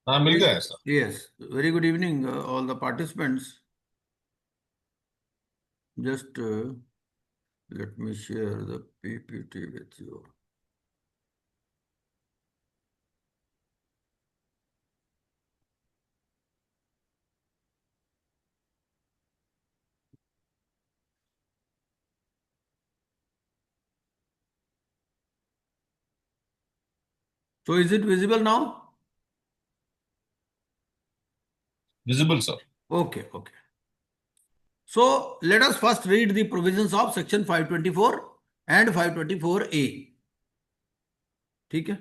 हाँ, मिल गया है sir. Yes, very good evening, all the participants. Just let me share the PPT with you. So is it visible now? Visible sir. Okay, okay. So let us first read the provisions of section 524 and 524A. ठीक है?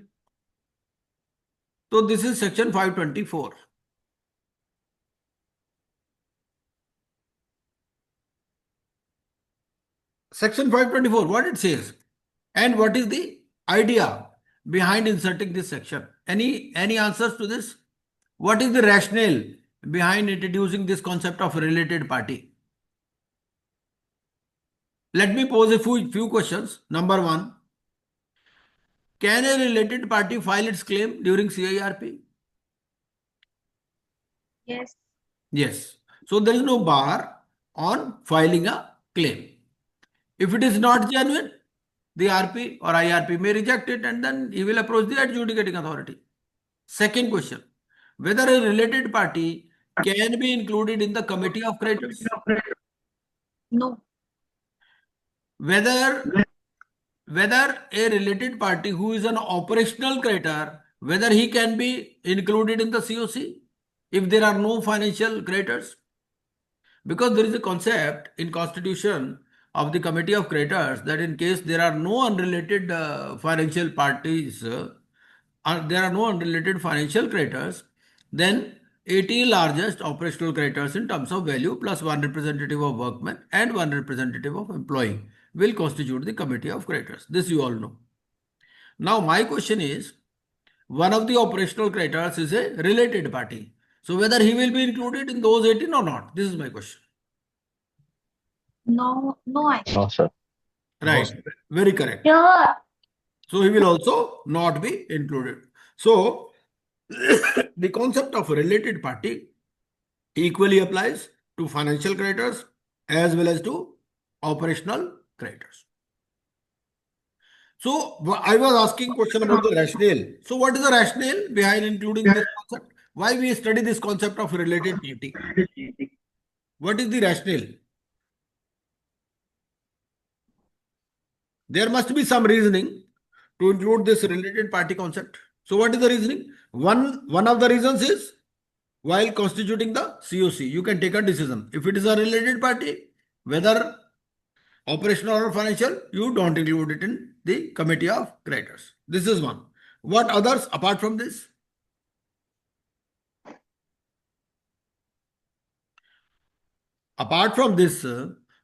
So this is section 524. Section 524, what it says, and what is the idea behind inserting this section? Any answers to this? What is the rationale behind introducing this concept of related party? Let me pose a few questions. Number one, can a related party file its claim during CIRP? Yes. Yes. So there is no bar on filing a claim. If it is not genuine, the RP or IRP may reject it and then he will approach the adjudicating authority. Second question, whether a related party can be included in the committee of creditors? No. Whether a related party who is an operational creditor, whether he can be included in the COC if there are no financial creditors? Because there is a concept in constitution of the committee of creditors that in case there are no unrelated financial parties, there are no unrelated financial creditors, then 80 largest operational creditors in terms of value plus one representative of workmen and one representative of employee will constitute the committee of creditors. This you all know. Now my question is, one of the operational creditors is a related party. So whether he will be included in those 18 or not? This is my question. No, I No, sir. Right. Very correct. Yeah. So he will also not be included. So the concept of related party equally applies to financial creditors as well as to operational creditors. So I was asking question about the rationale. So what is the rationale behind including this concept? Why we study this concept of related party? What is the rationale? There must be some reasoning to include this related party concept. So what is the reasoning? One of the reasons is while constituting the COC, you can take a decision. If it is a related party, whether operational or financial, you don't include it in the committee of creditors. This is one. What others apart from this? Apart from this,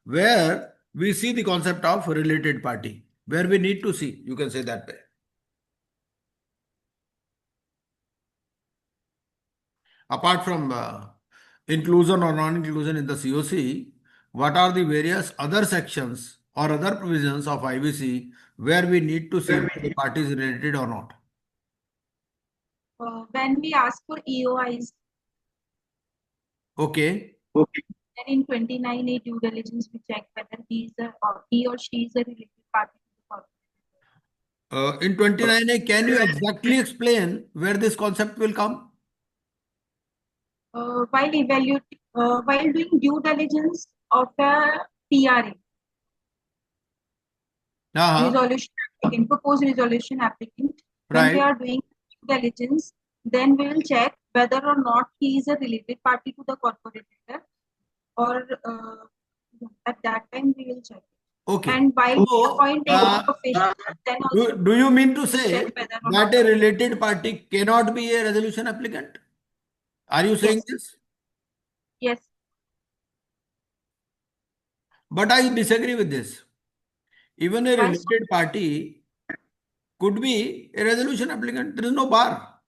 where we see the concept of related party, where we need to see, you can say that way. Apart from inclusion or non-inclusion in the COC, what are the various other sections or other provisions of IBC where we need to see whether the party is related or not? When we ask for EOIs, Okay. then in 29A due diligence, we check whether he or she is a related party to the corporate. In 29A, can you exactly explain where this concept will come? While doing due diligence of a PRA, resolution applicant, proposed resolution applicant, when we are doing due diligence, then we will check whether or not he is a related party to the corporator, or at that time we will check. Okay. And while appointing official, then also do you mean to say check whether or that a related party cannot be a resolution applicant? Are you saying this? Yes. But I disagree with this. Even a related party could be a resolution applicant. There is no bar.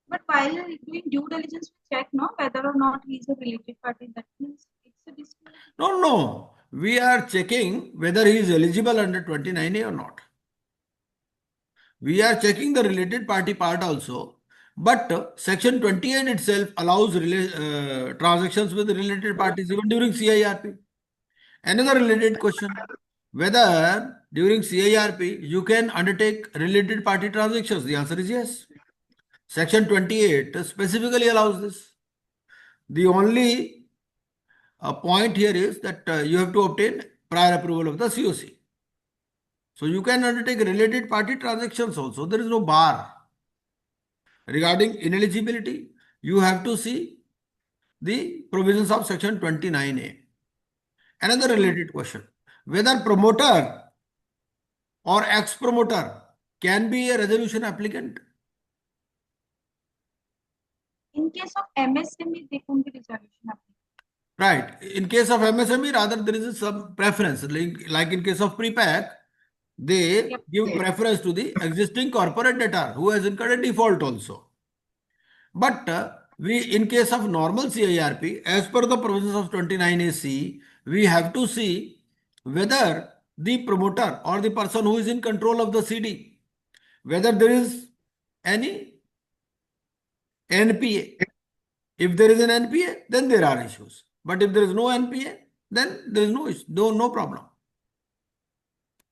But while doing due diligence, we check whether or not he is a related party. That means it's a dispute. No. We are checking whether he is eligible under 29A or not. We are checking the related party part also. But Section 28 itself allows transactions with related parties even during CIRP. Another related question, whether during CIRP you can undertake related party transactions. The answer is yes. Section 28 specifically allows this. The only point here is that you have to obtain prior approval of the COC. So you can undertake related party transactions also. There is no bar. Regarding ineligibility, you have to see the provisions of Section 29A. Another related question, whether promoter or ex-promoter can be a resolution applicant. In case of MSME, they can be resolution applicant. Right. In case of MSME, rather there is some preference. Like in case of pre-pack, they Yep. give preference to the existing corporate debtor who has incurred a default also. But in case of normal CIRP, as per the provisions of 29AC, we have to see whether the promoter or the person who is in control of the CD, whether there is any NPA. If there is an NPA, then there are issues. But if there is no NPA, then there is no issue, no problem.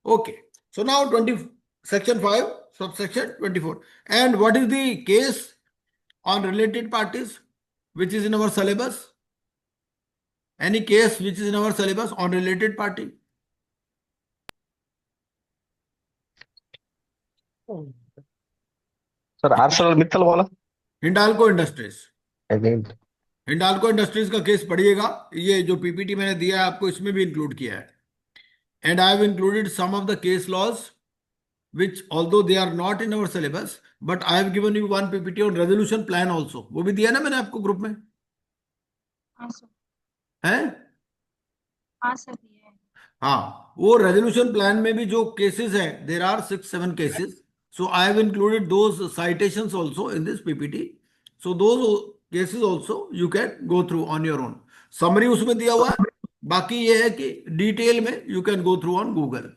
Okay. So now Section 5, subsection 24. And what is the case on related parties which is in our syllabus? Any case which is in our syllabus on related party? Sir ArcelorMittal वाला Hindalco industries. Again Hindalco industries का case पढ़िएगा, ये जो PPT मैंने दिया है आपको इसमें भी इंक्लूड किया है। And I have included some of the case laws which although they are not in our syllabus, but I have given you one PPT on resolution plan also. वो भी दिया ना मैंने आपको ग्रुप में, हाँ सर, है? हाँ सर, ये है। हाँ, वो रेजोल्यूशन प्लान में भी जो केसेस है, there are 6-7 cases. So I have included those citations also in this PPT. So those cases also you can go through on your own. Summary उसमें दिया हुआ है, बाकी ये है कि डिटेल में you can go through on Google.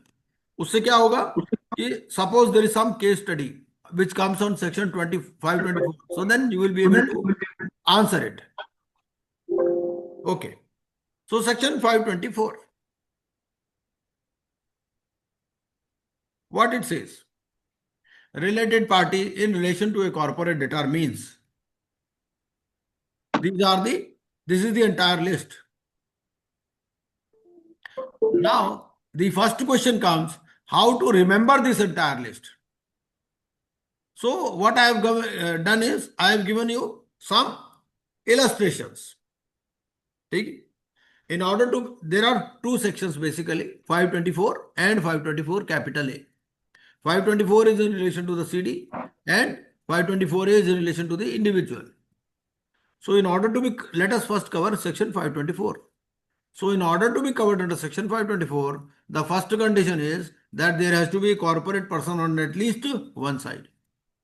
उससे क्या होगा कि suppose there is some case study which comes on section 25-24, so then you will be able to answer it. Okay, so section 524, what it says, related party in relation to a corporate debtor means, this is the entire list. Now the first question comes, how to remember this entire list? So what I have done is I have given you some illustrations. In order to, there are two sections basically, 524 and 524 capital A. 524 is in relation to the CD and 524 is in relation to the individual. So in order to be, let us first cover section 524. So in order to be covered under section 524, the first condition is that there has to be a corporate person on at least one side.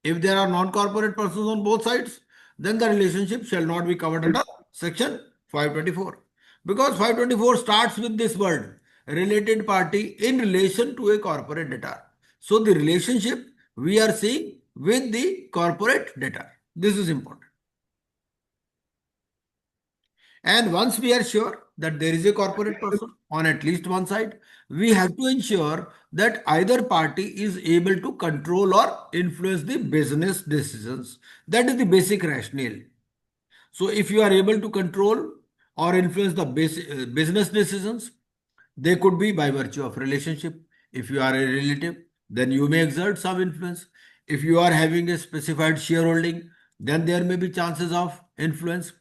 If there are non-corporate persons on both sides, then the relationship shall not be covered under section 524. Because 524 starts with this word, related party in relation to a corporate debtor. So the relationship we are seeing with the corporate debtor. This is important. And once we are sure that there is a corporate person on at least one side, we have to ensure that either party is able to control or influence the business decisions. That is the basic rationale. So if you are able to control or influence the business decisions, they could be by virtue of relationship. If you are a relative, then you may exert some influence. If you are having a specified shareholding, then there may be chances of influence,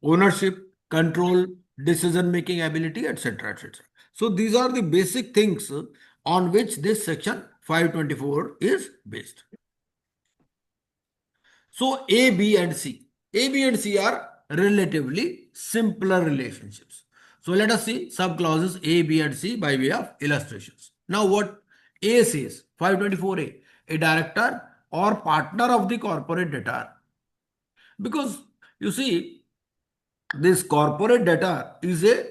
ownership, control, decision-making ability, etc., etc. So these are the basic things on which this section 524 is based. So A, B and C. A, B and C are relatively simpler relationships. So let us see sub-clauses A, B and C by way of illustrations. Now what A says, 524A, a director or partner of the corporate debtor. Because you see, this corporate debtor is a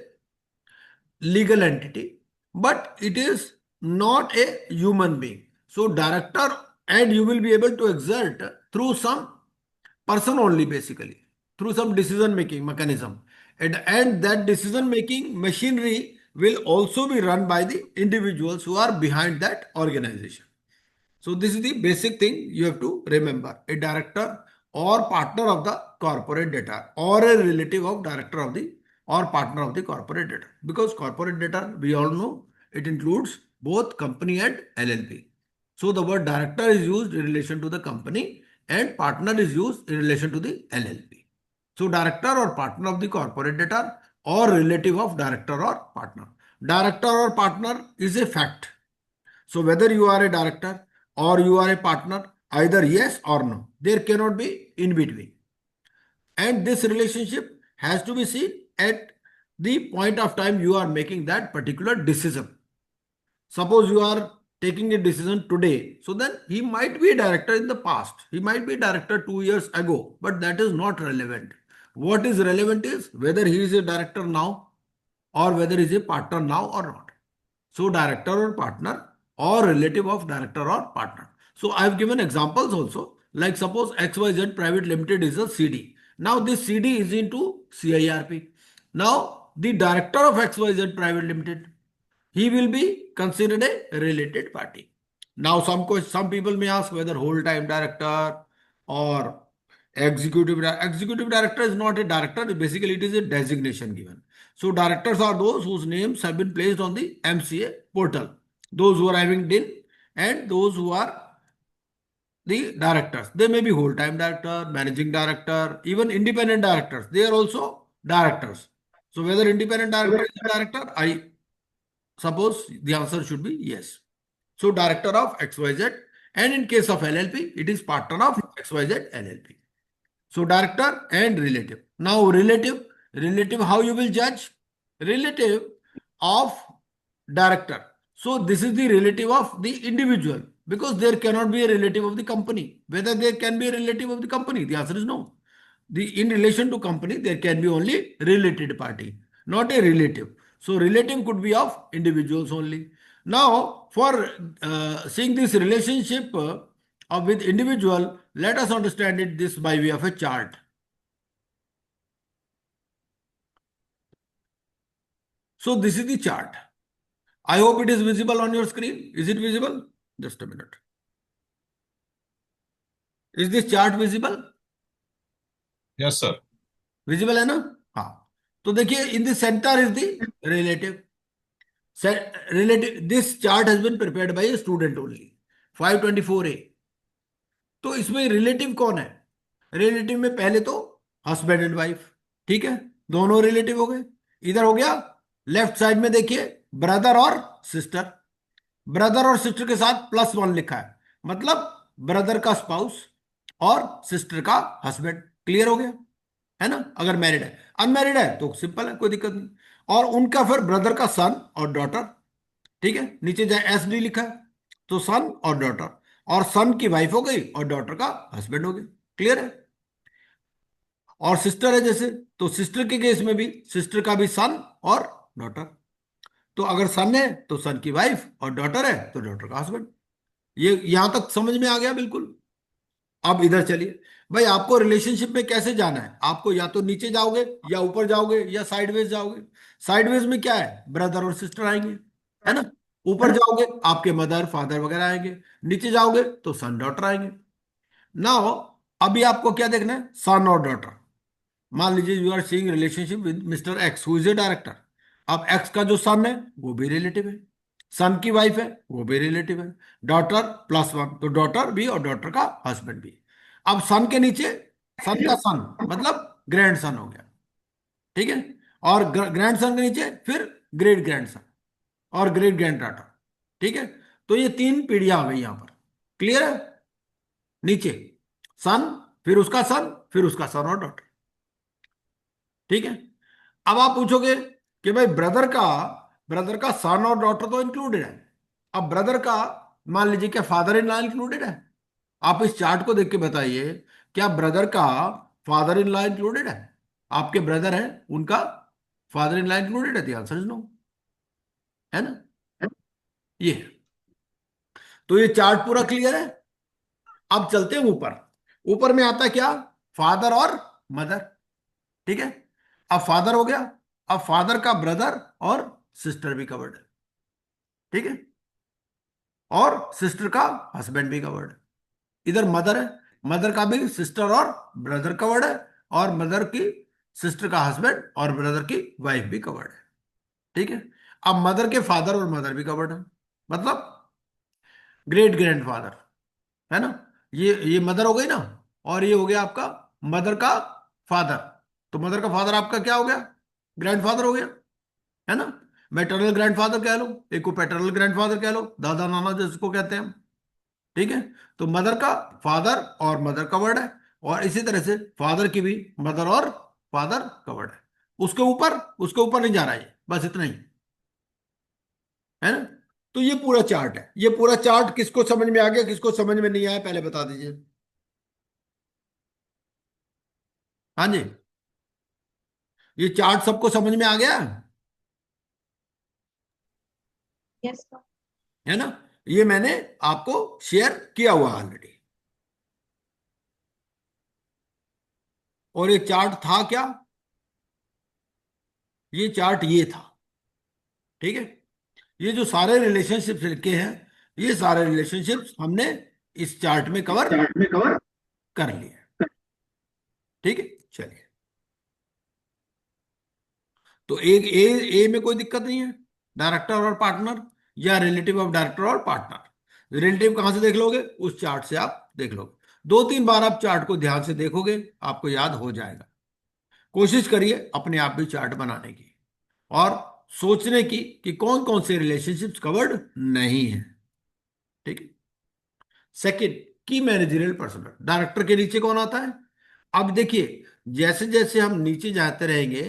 legal entity, but it is not a human being. So director, and you will be able to exert through some person only, basically through some decision making mechanism, and that decision making machinery will also be run by the individuals who are behind that organization. So this is the basic thing you have to remember. A director or partner of the corporate debtor, or a relative of director of the or partner of the corporate debtor. Because corporate debtor, we all know, it includes both company and LLP. So the word director is used in relation to the company and partner is used in relation to the LLP. So director or partner of the corporate debtor or relative of director or partner. Director or partner is a fact. So whether you are a director or you are a partner, either yes or no. There cannot be in between. And this relationship has to be seen at the point of time you are making that particular decision. Suppose you are taking a decision today, so then he might be a director in the past. He might be a director 2 years ago, but that is not relevant. What is relevant is whether he is a director now or whether he is a partner now or not. So director or partner or relative of director or partner. So I have given examples also. Like suppose XYZ Private Limited is a CD. Now this CD is into CIRP. Now the director of XYZ Private Limited, he will be considered a related party. Now some people may ask whether whole time director or executive director is not a director. Basically it is a designation given. So directors are those whose names have been placed on the MCA portal. Those who are having DIN and those who are the directors. They may be whole time director, managing director, even independent directors. They are also directors. So whether independent director is a director, I suppose the answer should be yes. So director of XYZ, and in case of LLP, it is partner of XYZ LLP. So director and relative. Now relative, how you will judge? Relative of director. So this is the relative of the individual, because there cannot be a relative of the company. Whether there can be a relative of the company, the answer is no. In relation to company, there can be only related party, not a relative. So relative could be of individuals only. Now for seeing this relationship with individual, let us understand it this by way of a chart. So this is the chart. I hope it is visible on your screen. Is it visible? Just a minute. Is this chart visible? Yes, sir. Visible है ना? हाँ. तो देखिए, in the center is the relative. This chart has been prepared by a student only. 524A. तो इसमें relative कौन है? Relative में पहले तो हस्बैंड एंड वाइफ. ठीक है, दोनों रिलेटिव हो गए. इधर हो गया लेफ्ट साइड में, देखिए ब्रदर और सिस्टर. ब्रदर और सिस्टर के साथ +1 लिखा है, मतलब ब्रदर का स्पाउस और सिस्टर का हस्बैंड. क्लियर हो गया है ना? अगर मैरिड है. अनमैरिड है तो सिंपल है, कोई दिक्कत नहीं. और उनका फिर ब्रदर का सन और डॉटर. ठीक है, नीचे जाए SD लिखा है, तो सन और डॉटर, और सन की वाइफ हो गई और डॉटर का हस्बैंड हो गया. क्लियर है? और सिस्टर है जैसे, तो सिस्टर के केस में भी सिस्टर का भी सन और डॉटर. तो अगर सन है तो सन की वाइफ, और डॉटर है तो डॉटर का हस्बैंड. ये यहां तक समझ में आ गया बिल्कुल. अब इधर चलिए भाई, आपको रिलेशनशिप में कैसे जाना है? आपको या तो नीचे जाओगे या ऊपर जाओगे या साइडवेज जाओगे. साइडवेज में क्या है? ब्रदर और सिस्टर आएंगे, है ना? ऊपर जाओगे आपके मदर फादर वगैरह आएंगे. नीचे जाओगे तो सन डॉटर आएंगे. नाउ अभी आपको क्या देखना है? सन और डॉटर. मान लीजिए you are seeing relationship with Mister X who is a director. अब एक्स का जो सन है वो भी रिलेटिव है, सन की वाइफ है वो भी रिलेटिव है, डॉटर +1, तो डॉटर भी और डॉटर का हस्बैंड भी. अब सन के नीचे सन का सन, मतलब ग्रैंड सन हो गया. ठीक है, और ग्रैंड सन के नीचे फिर ग्रेट ग्रैंड सन और ग्रेट ग्रैंड डॉटर. ठीक है, तो ये 3 पीढ़ियां आ गई यहां पर. क्लियर है? नीचे सन, फिर उसका सन, फिर उसका सन और डॉटर. ठीक है, अब आप पूछोगे कि भाई ब्रदर का सन और डॉटर तो इंक्लूडेड है. अब ब्रदर का मान लीजिए क्या फादर इन लॉ इंक्लूडेड है? आप इस चार्ट को देख के बताइए, क्या ब्रदर का फादर इन लॉ इंक्लूडेड है? आपके ब्रदर है, उनका फादर इन लॉ इंक्लूडेड है? द आंसर इज नो, है ना? ये तो ये चार्ट पूरा क्लियर है. अब चलते हैं ऊपर. ऊपर में आता क्या? फादर और मदर, ठीक है। अब फादर हो गया, अब फादर का ब्रदर और सिस्टर भी कवर्ड है, ठीक है, और सिस्टर का हस्बैंड भी कवर्ड है। इधर मदर है, मदर का भी सिस्टर और ब्रदर कवर्ड है, और मदर की सिस्टर का हस्बैंड और ब्रदर की वाइफ भी कवर्ड है, ठीक है। अब मदर के फादर और मदर भी कवर्ड है, मतलब ग्रेट ग्रैंडफादर, है ना। ये मदर हो गई ना, और ये हो गया आपका मदर का फादर। तो मदर का फादर आपका क्या हो गया, ग्रैंडफादर हो गया, है ना। मैटरनल ग्रैंडफादर कह लो, एक को पैटर्नल ग्रैंडफादर कह लो, दादा नाना जिसको कहते हैं हम, ठीक है। तो मदर का फादर और मदर कवर्ड है, और इसी तरह से फादर की भी मदर और फादर कवर्ड है। उसके ऊपर नहीं जा रहा है ये, बस इतना ही, है ना। तो ये पूरा चार्ट है, ये पूरा चार्ट किसको समझ में आ गया, किसको समझ में नहीं आया, पहले बता दीजिए। हाँ जी, ये चार्ट सबको समझ में आ गया, Yes, sir. है ना। ये मैंने आपको शेयर किया हुआ ऑलरेडी। और ये चार्ट था क्या, ये चार्ट ये था, ठीक है। ये जो सारे रिलेशनशिप्स लिखे हैं, ये सारे रिलेशनशिप्स हमने इस चार्ट में कवर कर लिए, ठीक है। चलिए, तो एक ए में कोई दिक्कत नहीं है, डायरेक्टर और पार्टनर, या रिलेटिव ऑफ डायरेक्टर और पार्टनर। रिलेटिव कहां से देख लोगे, उस चार्ट से आप देख लोगे। 2-3 बार आप चार्ट को ध्यान से देखोगे, आपको याद हो जाएगा। कोशिश करिए अपने आप भी चार्ट बनाने की, और सोचने की कि कौन कौन से रिलेशनशिप्स कवर्ड नहीं है, ठीक है। सेकंड, की मैनेजरियल पर्सनल, डायरेक्टर के नीचे कौन आता है। अब देखिए, जैसे जैसे हम नीचे जाते रहेंगे,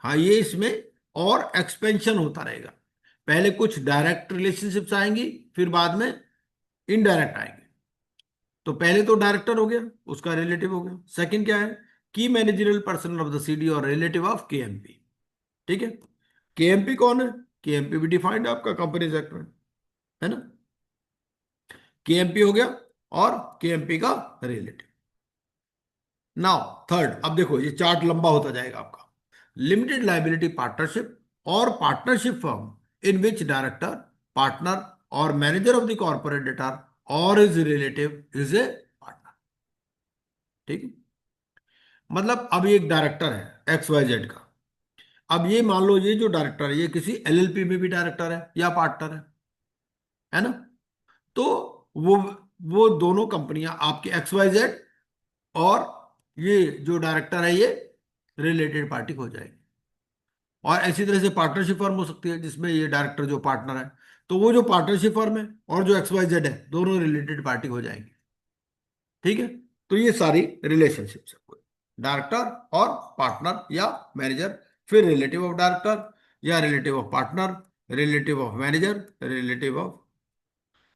हाँ, ये इसमें और एक्सपेंशन होता रहेगा। पहले कुछ डायरेक्ट रिलेशनशिप्स आएंगी, फिर बाद में इनडायरेक्ट आएंगे। तो पहले तो डायरेक्टर हो गया, उसका रिलेटिव हो गया। सेकंड क्या है, की managerial personal of the CD और रिलेटिव ऑफ केएमपी, ठीक है। केएमपी कौन है, केएमपी भी डिफाइंड है आपका कंपनीज एक्ट में, है ना। केएमपी हो गया, और केएमपी का रिलेटिव। नाउ थर्ड, अब देखो ये चार्ट लंबा होता जाएगा आपका। लिमिटेड लाइबिलिटी पार्टनरशिप और partnership firm in which director, partner और manager of the corporate debtor और is relative is a partner, ठीक है। मतलब अब ये एक डायरेक्टर है XYZ का। अब ये मान लो, ये जो डायरेक्टर है, ये किसी LLP में भी डायरेक्टर है या पार्टनर है ना। तो वो वो दोनों कंपनियां आपके XYZ और ये जो डायरेक्टर है, ये रिलेटेड पार्टी हो जाएगी। और ऐसी तरह से पार्टनरशिप फर्म हो सकती है, जिसमें ये डायरेक्टर जो पार्टनर है, तो वो जो पार्टनरशिप फर्म है और जो XYZ है, दोनों रिलेटेड पार्टी हो जाएंगे, ठीक है। तो ये सारी रिलेशनशिप्स है, डायरेक्टर और पार्टनर या मैनेजर, फिर रिलेटिव ऑफ डायरेक्टर या relative of partner, relative of manager, relative of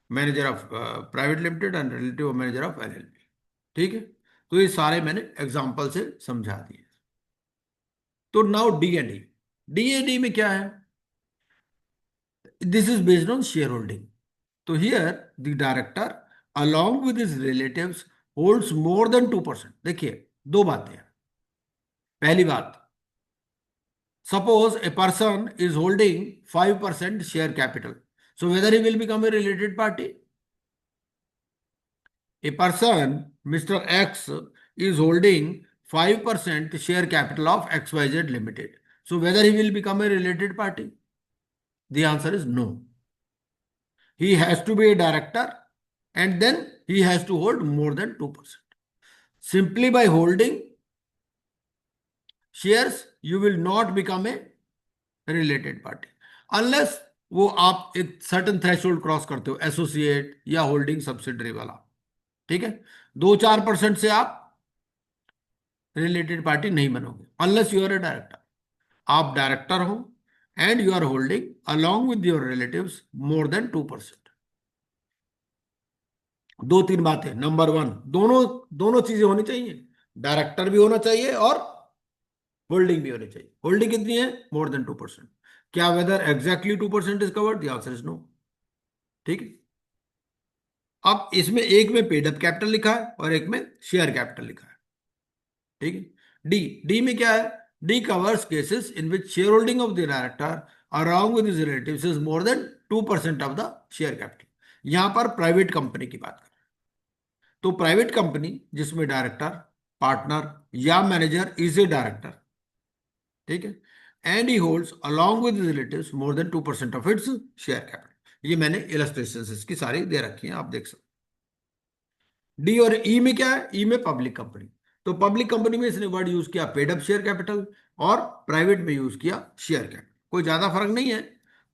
manager of private limited and relative of manager of LLP, ठीक है। तो ये सारे मैंने एग्जांपल से समझा दिए। तो नाउ डी एंड डी में क्या है, this is based on share holding. तो here the director along with his relatives holds more than 2%। देखिए, दो बातें हैं। पहली बात, suppose a person is holding 5% share capital, so whether he will become a related party, a person Mr. X is holding 5% share capital of XYZ Limited, so whether he will become a related party, the answer is no. He has to be a director, and then he has to hold more than 2%. Simply by holding shares you will not become a related party unless वो आप एक certain threshold cross करते हो, associate या holding subsidiary वाला, ठीक है। 2-4% से आप रिलेटेड पार्टी नहीं बनोगे unless you are a director. आप डायरेक्टर हो and you are holding along with your relatives more than 2%। 2-3 बातें। नंबर 1, दोनों दोनों चीजें होनी चाहिए, डायरेक्टर भी होना चाहिए और होल्डिंग भी होनी चाहिए। होल्डिंग कितनी है, मोर देन 2%। क्या whether exactly 2% is covered, the answer is no, ठीक है। अब इसमें एक में पेड अप कैपिटल लिखा है और एक में शेयर कैपिटल लिखा है। ठीक है। डी, डी में क्या है? D covers cases in which share holding of the director along with his relatives is more than 2% of the share capital. यहां पर प्राइवेट कंपनी की बात करें तो प्राइवेट कंपनी जिसमें डायरेक्टर, पार्टनर या मैनेजर इज ए डायरेक्टर, ठीक है, and he holds along with his relatives more than 2% of its share capital. ये मैंने इलस्ट्रेशन इसकी सारी दे रखी हैं, आप देख सकते। डी और ई में क्या है? ई में पब्लिक कंपनी। तो पब्लिक कंपनी में इसने वर्ड यूज किया पेड अप शेयर कैपिटल और प्राइवेट में यूज किया शेयर कैपिटल। कोई ज्यादा फर्क नहीं है।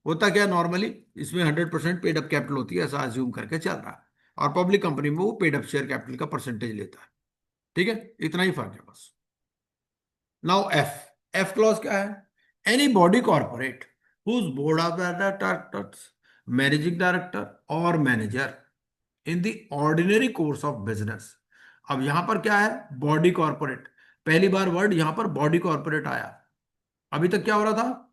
होता क्या नॉर्मली इसमें 100% पेड अप कैपिटल होती है, ऐसा अज्यूम करके चल रहा है, और पब्लिक कंपनी में वो पेड अप शेयर कैपिटल का परसेंटेज लेता है। ठीक है, इतना ही फर्क है बस। नाउ एफ, एफ क्लॉज क्या है? Any body corporate whose board of directors, managing director और manager in the ordinary course of business. अब यहां पर क्या है? Body corporate. पहली बार वर्ड यहां पर बॉडी कॉर्पोरेट आया। अभी तक क्या हो रहा था?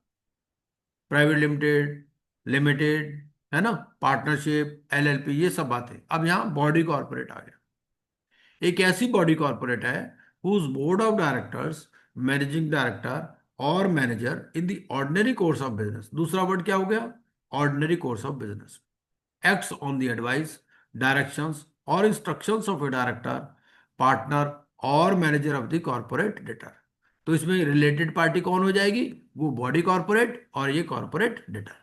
प्राइवेट लिमिटेड, लिमिटेड, है ना, पार्टनरशिप, एलएलपी, ये सब बातें। अब यहां बॉडी कॉर्पोरेट आ गया। एक ऐसी बॉडी कॉर्पोरेट है whose board of directors, managing director और manager in the ordinary course of business. दूसरा वर्ड क्या हो गया? Ordinary course of business acts on the advice, directions or instructions of a director, partner और manager of the corporate debtor. तो इसमें related party कौन हो जाएगी? वो बॉडी कॉर्पोरेट और ये कॉर्पोरेट डेटर।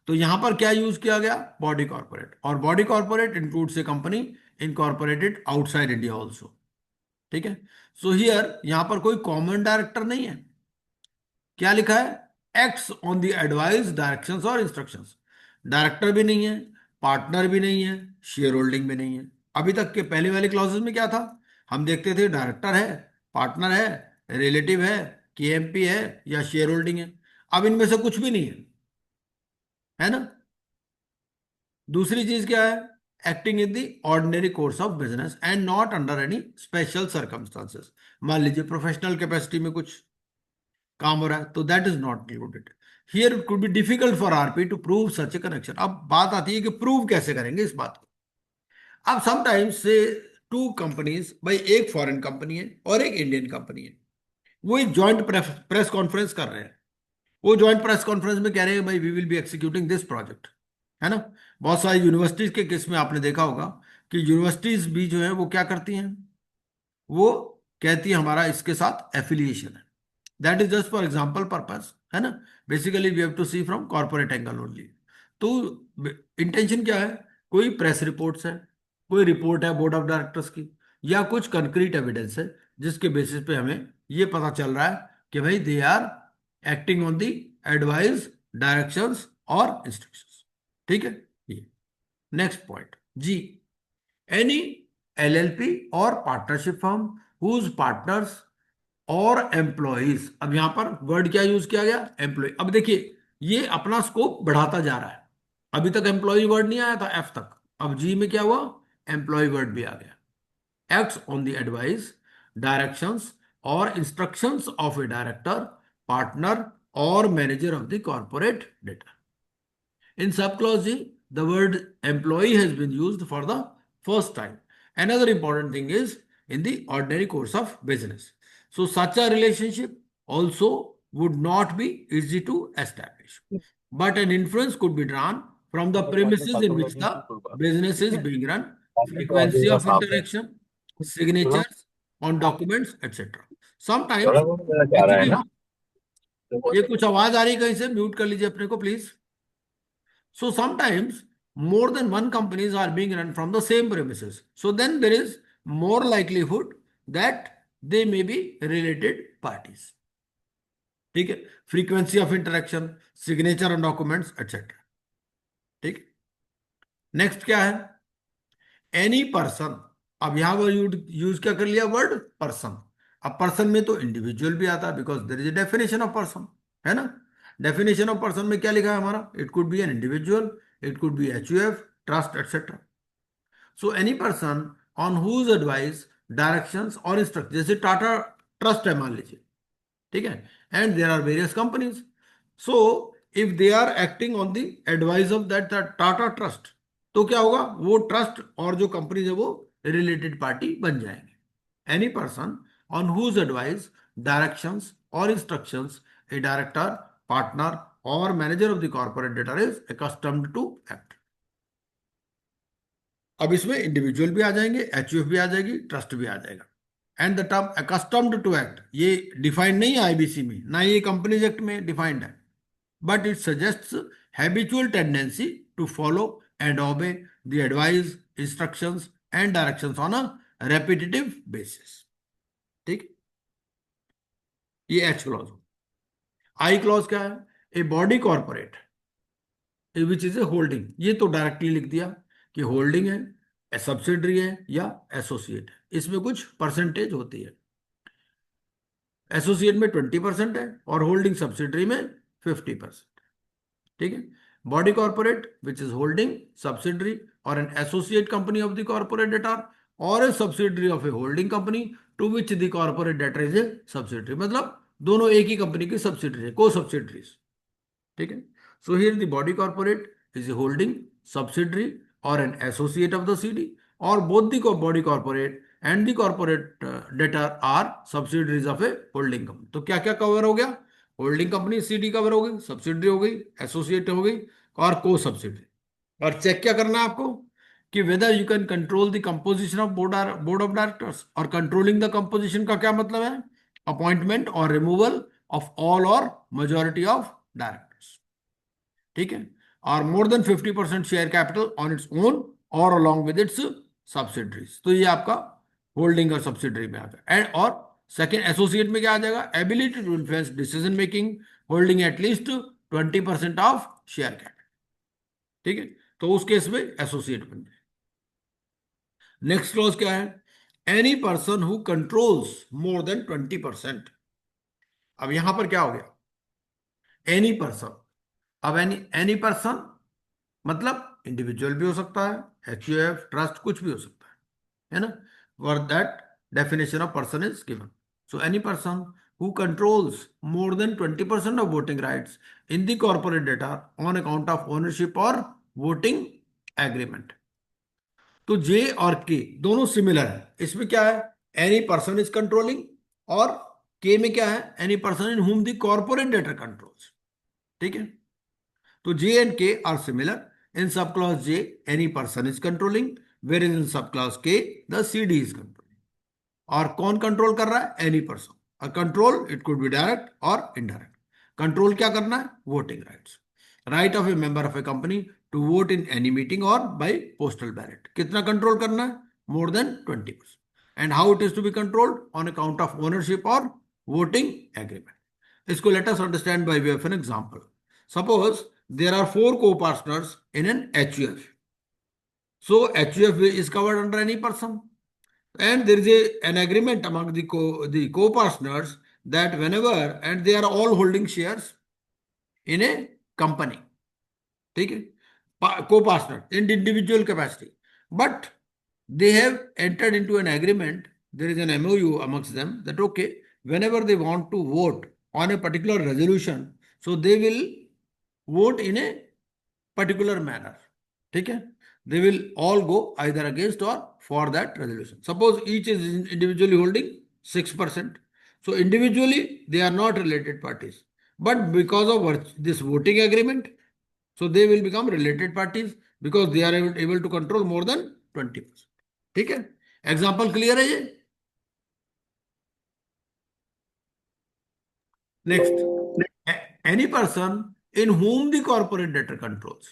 तो यहां पर क्या यूज किया गया? Body corporate. और body corporate includes a company incorporated outside India also. ठीक है। सो हियर यहां पर कोई कॉमन डायरेक्टर नहीं है। क्या लिखा है? Acts on the advice, directions और इंस्ट्रक्शंस। डायरेक्टर भी नहीं है, पार्टनर भी नहीं है, शेयर होल्डिंग भी नहीं है। अभी तक के पहले वाले क्लॉजेस में क्या था? हम देखते थे डायरेक्टर है, पार्टनर है, रिलेटिव है, केएमपी है या शेयर होल्डिंग है। अब इनमें से कुछ भी नहीं है ना। दूसरी चीज क्या है? Acting in the ordinary course of business and not under any special circumstances. मान लीजिए प्रोफेशनल कैपेसिटी में कुछ काम हो रहा है तो that is not included here. It could be difficult for RP to prove such a connection. अब बात आती है कि प्रूव कैसे करेंगे इस बात को। अब समटाइम्स से टू कंपनीज, भाई एक फॉरेन कंपनी है और एक इंडियन कंपनी है, वो एक ज्वाइंट प्रेस कॉन्फ्रेंस कर रहे हैं। वो ज्वाइंट प्रेस कॉन्फ्रेंस में कह रहे हैं भाई we will be executing this project, है ना। बहुत सारी यूनिवर्सिटीज के केस में आपने देखा होगा कि यूनिवर्सिटीज भी जो है वो क्या करती हैं? वो कहती है हमारा इसके साथ एफिलिएशन है। That is just for example purpose, है ना। Basically we have to see from corporate angle only. तो इंटेंशन क्या है? कोई प्रेस रिपोर्ट्स है, कोई रिपोर्ट है बोर्ड ऑफ डायरेक्टर्स की, या कुछ कंक्रीट एविडेंस है जिसके बेसिस पे हमें ये पता चल रहा है कि भाई they are acting on the advice, directions और इंस्ट्रक्शंस। ठीक है। ये नेक्स्ट पॉइंट जी, एनी एलएलपी और पार्टनरशिप फर्म हुज पार्टनर्स और एम्प्लॉइज। अब यहां पर वर्ड क्या यूज किया गया? एम्प्लॉय। अब देखिए ये अपना स्कोप बढ़ाता जा रहा है। अभी तक एम्प्लॉय वर्ड नहीं आया था एफ तक, अब जी में क्या हुआ? एम्प्लॉय वर्ड भी आ गया। Acts on the advice, directions और instructions of a director, partner और manager of the corporate debtor. In subclause G, the word employee has been used for the first time. Another important thing is in the ordinary course of business. So such a relationship also would not be easy to establish. But an inference could be drawn from the premises in which the business is being run, frequency of interaction, signatures on documents, etc. Sometimes, actually, ये कुछ आवाज आ रही है कहीं से, mute कर लीजिए अपने को please. So sometimes more than one companies are being run from the same premises. So then there is more likelihood that they may be related parties. ठीक है। Frequency of interaction, signature on documents etcetera. ठीक। Next क्या है? Any person. अब यहां वो use क्या कर लिया? Word person. अब पर्सन में तो इंडिविजुअल भी आता है because there is a definition of person, है ना। डेफिनेशन ऑफ पर्सन में क्या लिखा है हमारा? It could be an individual, it could be HUF, trust etcetera. So any person on whose advice, directions और इंस्ट्रक्शन, जैसे टाटा ट्रस्ट है मान लीजिए, ठीक है, and there are various companies. So if they are acting on the advice of that Tata trust, तो क्या होगा? वो ट्रस्ट और जो कंपनीज है वो रिलेटेड पार्टी बन जाएंगे। any person on whose advice, directions, or instructions a director, partner, or manager of the corporate debtor is accustomed to act. अब इसमें इंडिविजुअल भी आ जाएंगे, एचयूएफ भी आ जाएगी, ट्रस्ट भी आ जाएगा. And the term accustomed to act ये डिफाइंड नहीं है आईबीसी में, ना ये कंपनीज एक्ट में डिफाइंड है, but it suggests habitual tendency to follow and obey the advice, instructions and directions on a repetitive basis. ठीक, ये एच क्लॉज. आई क्लॉज क्या है? A body corporate which is a holding. ये तो directly लिख दिया कि होल्डिंग है, सब्सिडरी है या एसोसिएट है. इसमें कुछ परसेंटेज होती है. एसोसिएट में 20% है और होल्डिंग सब्सिडरी में 50%. ठीक है. Body corporate which is holding subsidiary और an associate company of the corporate debtor और a subsidiary of a holding company to which the corporate debtor is a subsidiary. मतलब दोनों एक ही कंपनी की सब्सिडरी है, को सब्सिडरीज. ठीक है. So here the body corporate is a holding subsidiary or an associate of the CD, or both the body corporate and the corporate debtor are subsidiaries of a holding company. तो क्या क्या cover हो गया? Holding company CD cover हो गई, subsidiary हो गई, associate हो गई और को सब्सिडरी. और चेक क्या करना है आपको कि whether you can control the composition of board of directors. और कंट्रोलिंग द कंपोजिशन का क्या मतलब है? अपॉइंटमेंट और रिमूवल ऑफ ऑल और मेजॉरिटी ऑफ डायरेक्टर्स. ठीक है. और more than 50% share capital on its own और अलोंग विद इट्स सब्सिडरीज. तो ये आपका होल्डिंग और सब्सिडरी में आ गया. एंड और सेकेंड एसोसिएट में क्या आ जाएगा? Ability to influence decision making, holding at least 20% of share capital. ठीक है. तो उस केस में एसोसिएट बन गए. नेक्स्ट क्लॉज क्या है? Any person who controls more than 20%. अब यहां पर क्या हो गया? Any person. अब एनी पर्सन मतलब इंडिविजुअल भी हो सकता है, एचयूएफ, ट्रस्ट, कुछ भी हो सकता है ना. For that definition of person is given. So any person who controls more than 20% of voting rights in the corporate debtor on account of ownership और वोटिंग एग्रीमेंट. तो जे और के दोनों सिमिलर है. इसमें क्या है? एनी पर्सन इज कंट्रोलिंग, और के में क्या है? Any person in whom the corporate debtor controls. ठीक है. तो J and K are similar. In subclause J, any person is controlling, whereas in subclause K, the CD is controlling. और कौन कंट्रोल कर रहा है? Any person. A control, it could be direct or indirect. Control क्या करना है? Voting rights. Right of a member of a company to vote in any meeting और by postal ballot. कितना कंट्रोल करना है? More than 20%. And how it is to be controlled? On account of ownership और voting agreement. इसको let us understand by way of an example. Suppose there are 4 co-partners in an HUF. So HUF is covered under any person, and there is an agreement among the co-partners that whenever, and they are all holding shares in a company. ठीक है. Co-partner in individual capacity, but they have entered into an agreement. There is an MOU amongst them that okay, whenever they want to vote on a particular resolution, so they will vote in a particular manner. ठीक है. They will all go either against or for that resolution. Suppose each is individually holding 6%. So individually they are not related parties, but because of this voting agreement, so they will become related parties because they are able to control more than 20%. ठीक है. Example clear है ये? Next, any person in whom the corporate debtor controls.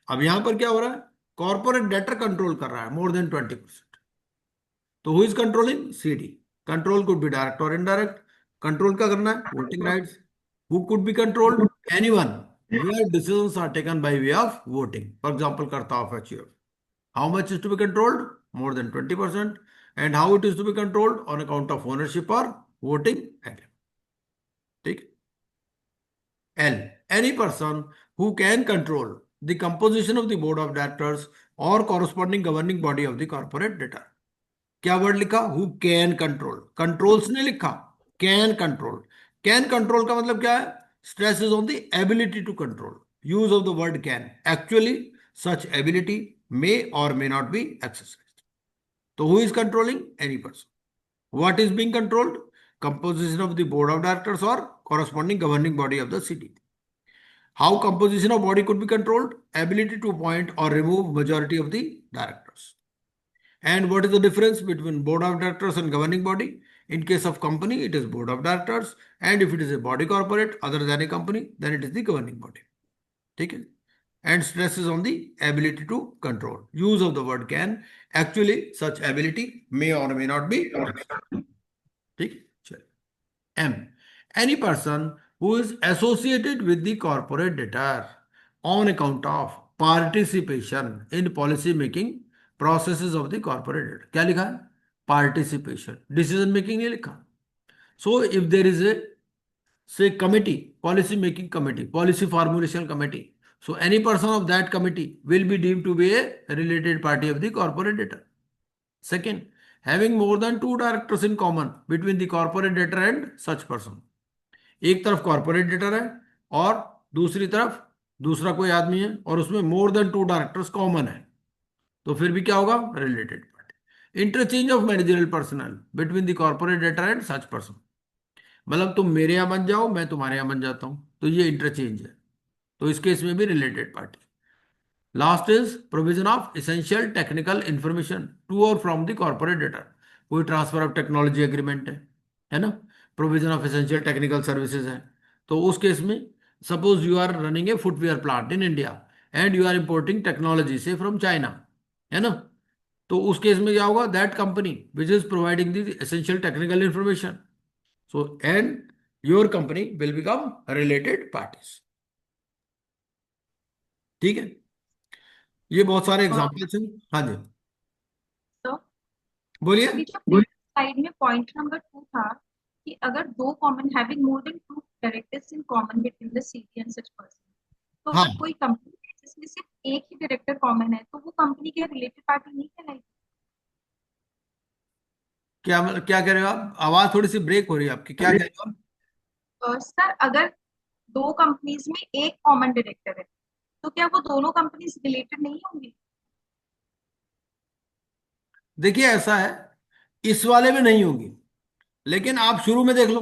अब यहां पर क्या हो रहा है? कॉर्पोरेट डेटर कंट्रोल कर रहा है मोर देन 20%. तो who is controlling? CD. Control could be direct और इनडायरेक्ट. कंट्रोल क्या करना है? Voting rights. Who could be controlled? Anyone where decisions are taken by way of voting. For example karta of HUF. How much is to be controlled? More than 20%. And how it is to be controlled? On account of ownership और voting agreement. ठीक. L, any person who can control the composition of the board of directors or corresponding governing body of the corporate debtor. क्या word लिखा? Who can control. Controls ने लिखा, can control. Can control का मतलब क्या है? Stress is on the ability to control. Use of the word can. Actually, such ability may or may not be exercised. तो who is controlling? Any person. What is being controlled? Composition of the board of directors or corresponding governing body of the city. How composition of body could be controlled? Ability to appoint or remove majority of the directors. And what is the difference between board of directors and governing body? In case of company, it is board of directors, and if it is a body corporate other than a company, then it is the governing body. Okay? And stress is on the ability to control. Use of the word can. Actually, such ability may or may not be. Okay? M. Any person who is associated with the corporate debtor on account of participation in policy making processes of the corporate debtor. क्या लिखा है? Participation. Decision making नहीं लिखा. So if there is a say committee, policy making committee, policy formulation committee, so any person of that committee will be deemed to be a related party of the corporate debtor. Second, having more than two directors in common between the corporate debtor and such person. एक तरफ corporate debtor है और दूसरी तरफ दूसरा कोई आदमी है और उसमें more than two directors common है, तो फिर भी क्या होगा? Related party. Interchange of managerial personnel between the corporate debtor and such person. मतलब तुम मेरे यहां बन जाओ, मैं तुम्हारे यहां बन जाता हूं, तो ये इंटरचेंज है, तो इस केस में भी related party. Last is provision of essential technical information to और फ्रॉम द कॉर्पोरेट डेटर. कोई ट्रांसफर ऑफ टेक्नोलॉजी एग्रीमेंट है ना, provision of essential technical services है, तो उस केस में suppose you are running a footwear plant in India and you are importing technology से from China, है ना, तो उस केस में क्या होगा? That company which is providing the essential technical information, so and your company will become related parties. ठीक है, ये बहुत सारे एग्जांपल्स हैं. हाँ जी, तो बोलिए. अभी जो स्लाइड में पॉइंट नंबर 2 था कि अगर दो common having more than two directors in common between the CT and such person, तो हाँ. अगर कोई कंपनी है जिसमें सिर्फ एक ही डायरेक्टर कॉमन है तो वो कंपनी के रिलेटेड पार्टी नहीं कहलाएगी. क्या कह रहे हो आप? आवाज थोड़ी सी ब्रेक हो रही है आपकी, क्या कह रहे हो आप? सर अगर दो कंपनीज में एक कॉमन डायरेक्टर है तो क्या वो दोनों कंपनीज रिलेटेड नहीं होंगी? देखिए ऐसा है, इस वाले में नहीं होगी, लेकिन आप शुरू में देख लो,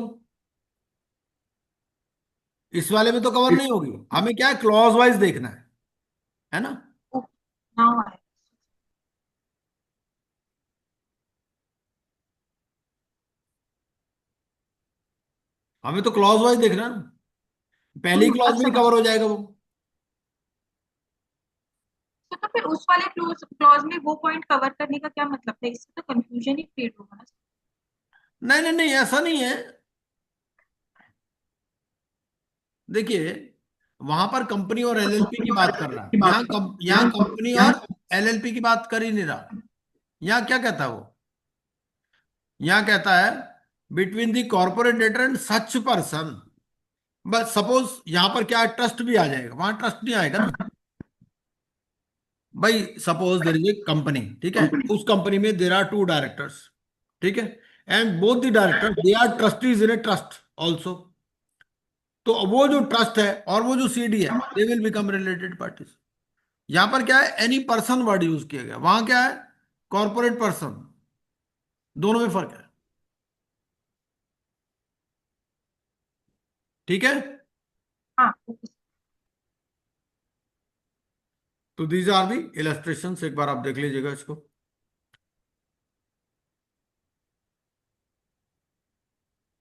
इस वाले में तो कवर नहीं होगी. हमें क्या है, क्लॉज वाइज देखना है ना. Now I. हमें तो क्लॉज वाइज देखना है ना, पहली क्लॉज में कवर हो जाएगा वो. तो फिर उस वाले क्लॉज में वो पॉइंट कवर करने का क्या मतलब है? इससे तो कंफ्यूजन ही क्रिएट होगा ना. नहीं नहीं नहीं, ऐसा नहीं है. देखिए वहां पर कंपनी और एलएलपी की बात कर रहा है, यहाँ कंपनी और एलएलपी की बात कर ही नहीं रहा. यहाँ क्या कहता है वो? यहाँ कहता है between the corporate debtor and such person. बस सपोज यहां पर क्या ट्रस्ट भी आ जाएगा, वहां ट्रस्ट नहीं आएगा ना भाई. Suppose there is a company, ठीक है, उस कंपनी में देयर आर टू डायरेक्टर्स, ठीक है, and both the directors they are trustees in a trust also. तो वो जो ट्रस्ट है और वो जो सीडी है they will become related parties. यहां पर क्या है, एनी पर्सन वर्ड यूज किया गया, वहां क्या है, कॉर्पोरेट पर्सन. दोनों में फर्क है. ठीक है. हाँ. तो दीज आर दी इलस्ट्रेशंस, एक बार आप देख लीजिएगा इसको.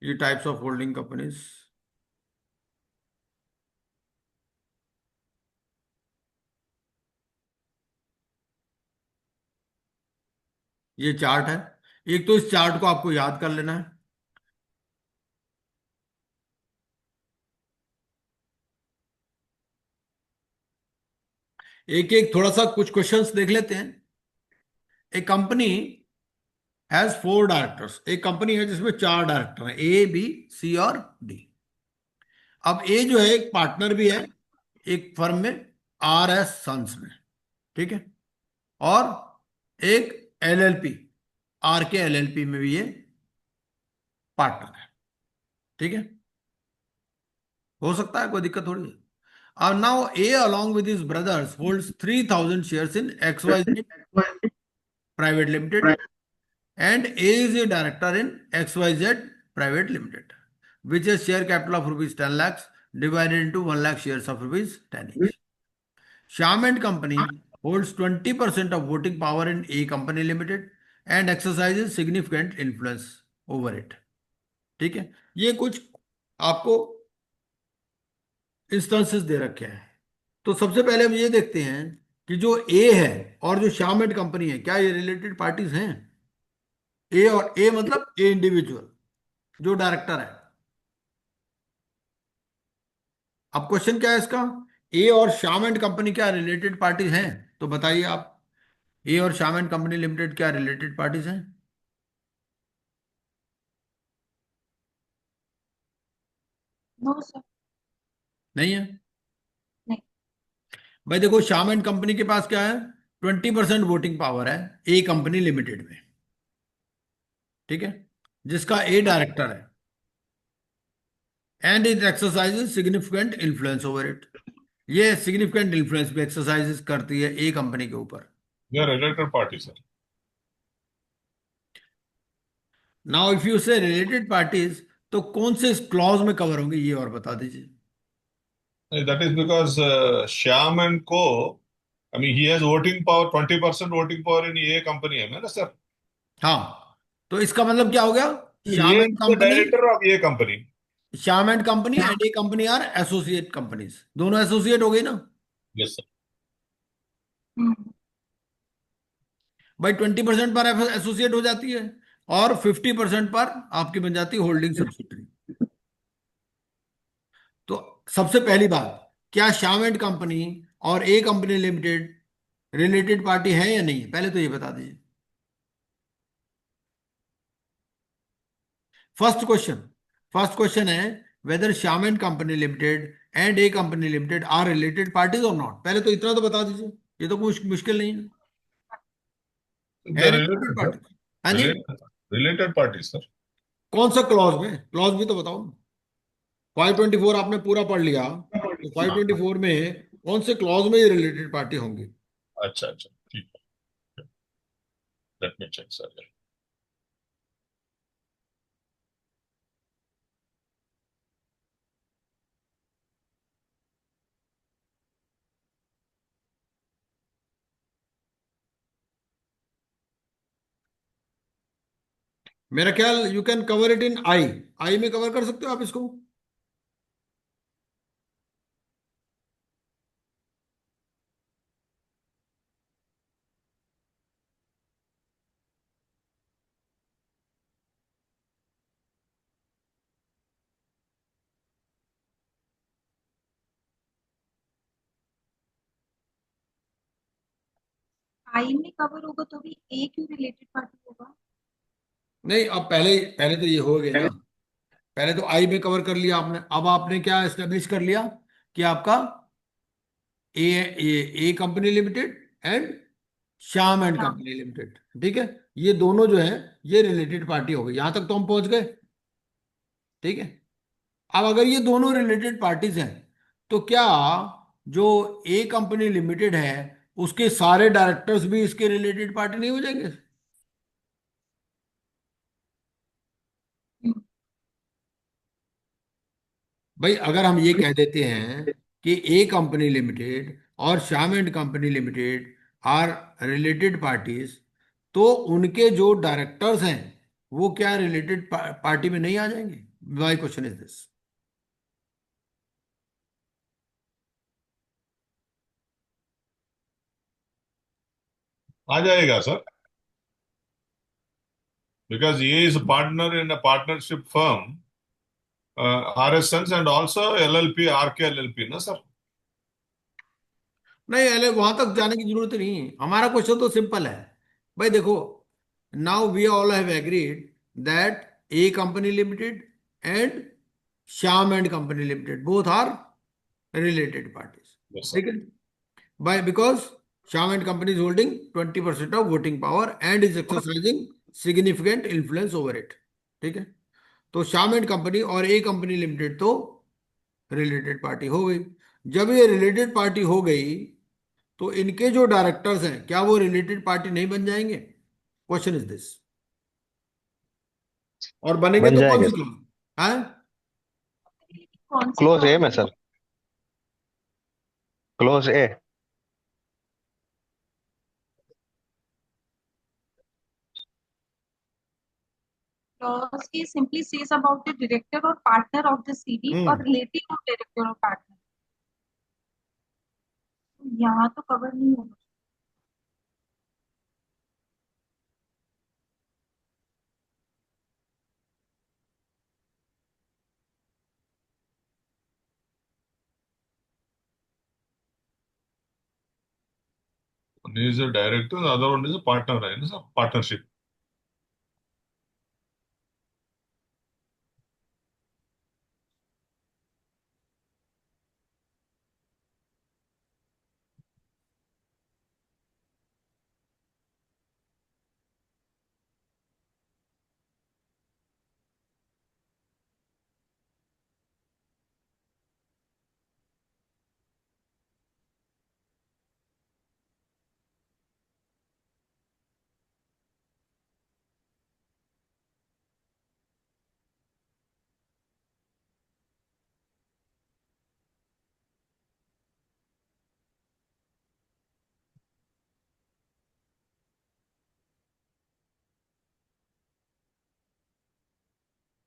ये टाइप्स ऑफ होल्डिंग कंपनीज. ये चार्ट है. एक तो इस चार्ट को आपको याद कर लेना है. एक एक थोड़ा सा कुछ क्वेश्चंस देख लेते हैं. ए कंपनी हैज 4 डायरेक्टर्स. एक कंपनी है जिसमें 4 डायरेक्टर हैं, ए बी सी और डी. अब ए जो है एक पार्टनर भी है एक फर्म में, आर एस सन्स में, ठीक है, और एक एलएलपी, आर के एलएलपी में भी ये पार्टनर है. ठीक है, हो सकता है, कोई दिक्कत थोड़ी है. अब now A along with his brothers holds 3000 shares in XYZ Private Limited and A is a director in XYZ Private Limited, which has share capital of rupees 10 lakhs divided into 1 lakh shares of rupees 10 each. Shyam and Company holds 20% of voting power in A Company Limited and exercises significant influence over it. ठीक है, ये कुछ आपको instances दे रखे हैं। तो सबसे पहले हम ये देखते हैं कि जो ए है और जो श्याम एंड कंपनी है, क्या ये रिलेटेड पार्टीज हैं? ए और ए मतलब ए इंडिविजुअल जो डायरेक्टर है। अब क्वेश्चन क्या है इसका, ए और श्याम एंड कंपनी क्या रिलेटेड पार्टीज हैं? तो बताइए आप, ए और श्याम एंड कंपनी लिमिटेड क्या रिलेटेड पार्टीज हैं? No sir. नहीं है। नहीं। भाई देखो, श्याम एंड कंपनी के पास क्या है, 20% वोटिंग पावर है ए कंपनी लिमिटेड में, ठीक है, जिसका ए डायरेक्टर है, and it exercises significant influence over it. ये सिग्निफिकेंट इन्फ्लुएंस भी एक्सरसाइजेस करती है ए कंपनी के ऊपर। They are related parties, sir. Now if you से रिलेटेड पार्टीज, तो कौन से क्लॉज में कवर होंगे ये और बता दीजिए। That is because Shyam and Co. I mean, he has voting power, 20% voting power in A company, है ना sir? हाँ, तो इसका मतलब क्या हो गया, He Shyam is and the company, director of A company. Shyam and company and A company are associate companies, दोनों एसोसिएट हो गई ना। Yes, sir. भाई 20% पर एसोसिएट हो जाती है और 50% पर आपकी बन जाती है होल्डिंग सब्सिडरी। तो सबसे पहली बात, क्या श्याम एंड कंपनी और A company limited related party है या नहीं है, पहले तो ये बता दीजिए। फर्स्ट क्वेश्चन है whether Shyam and company limited and A company limited are related parties और नॉट। पहले तो इतना तो बता दीजिए, ये तो कुछ मुश्किल नहीं है। They are related related, party, sir. हाँ जी। Related parties, sir. कौन सा क्लॉज में, क्लॉज भी तो बताओ। 524 आपने पूरा पढ़ लिया, तो 524 में कौन से क्लॉज में ये रिलेटेड पार्टी होंगी? अच्छा अच्छा, ठीक है। Let me check, sir. मेरा ख्याल you can cover it in I, I में कवर कर सकते हो आप इसको। आई में कवर होगा तो भी ए क्यों रिलेटेड पार्टी होगा? नहीं, अब पहले पहले तो ये हो गया ना, पहले तो आई में कवर कर लिया आपने, अब आपने क्या एस्टेब्लिश कर लिया कि आपका A A company limited and Shyam and हाँ। कंपनी लिमिटेड, ठीक है, ये दोनों जो है ये रिलेटेड पार्टी हो गई। यहां तक तो हम पहुंच गए, ठीक है। अब अगर ये दोनों रिलेटेड पार्टीज हैं, तो क्या जो ए कंपनी लिमिटेड है उसके सारे डायरेक्टर्स भी इसके रिलेटेड पार्टी नहीं हो जाएंगे? भाई अगर हम ये कह देते हैं कि ए कंपनी लिमिटेड और Shyam and company limited are related parties, तो उनके जो डायरेक्टर्स हैं वो क्या रिलेटेड पार्टी में नहीं आ जाएंगे? My question is this. आ जाएगा sir, because he is a partner in a partnership firm, RS Sons and also LLP, RK LLP, ना सर? नहीं, अरे वहां तक जाने की जरूरत नहीं है, हमारा क्वेश्चन तो सिंपल है। भाई देखो, now we all have agreed that A company limited and Shyam and company limited both are related parties, Yes, sir. ठीक है। By because Shyam and company is holding 20% of voting power and is exercising significant influence over it, ठीक है। तो Shyam and company और A company limited तो related party हो गई। जब ये रिलेटेड पार्टी हो गई, तो इनके जो डायरेक्टर्स हैं क्या वो रिलेटेड पार्टी नहीं बन जाएंगे? Question is this. और बनेंगे बन तो कौन जाएंगे। सी क्लॉज? हाँ, कौन सी क्लोज ए clause में है? सर, clause A. Clause A simply says about the director or partner of the CD or relative of director or partner. यहाँ तो कवर नहीं होगा। One is a director, the other one is a partner, right? It's a partnership.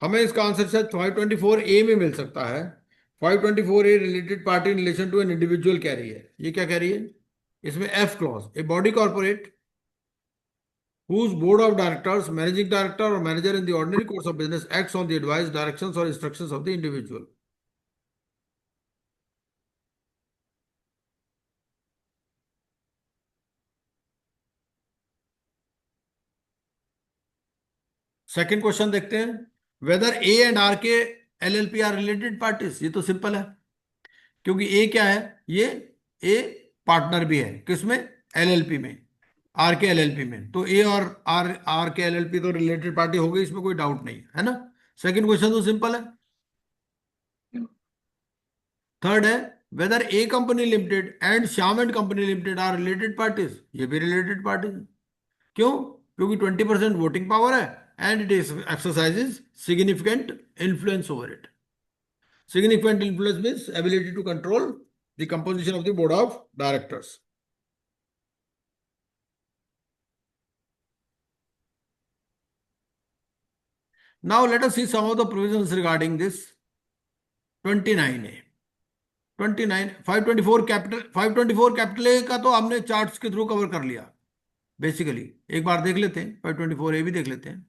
हमें इसका answer शायद 524A में मिल सकता है। 524A related party in relation to an individual कह रही है। ये क्या कह रही है? इसमें F clause, a body corporate whose board of directors, managing director or manager in the ordinary course of business acts on the advice, directions or instructions of the individual. Second question देखते हैं, weather A and are के LLP are related parties. ये तो simple है, क्योंकि ए क्या है? ये ए पार्टनर भी है किसमें? एलएलपी में, आर के एलएलपी में। तो ए और आर आर के एलएलपी तो रिलेटेड पार्टी हो गई, इसमें कोई डाउट नहीं है ना। सेकंड क्वेश्चन तो सिंपल है। थर्ड है, whether A company limited and Shyam and company limited are related parties. ये भी रिलेटेड पार्टीज है। क्यों? क्योंकि 20% वोटिंग पावर है and it is exercises significant influence over it. Significant influence means ability to control the composition of the board of directors. Now let us see some of the provisions regarding this 29A. 29 524 capital 524 capital ए का तो हमने charts के through cover कर लिया basically. एक बार देख लेते हैं, 524A भी देख लेते हैं।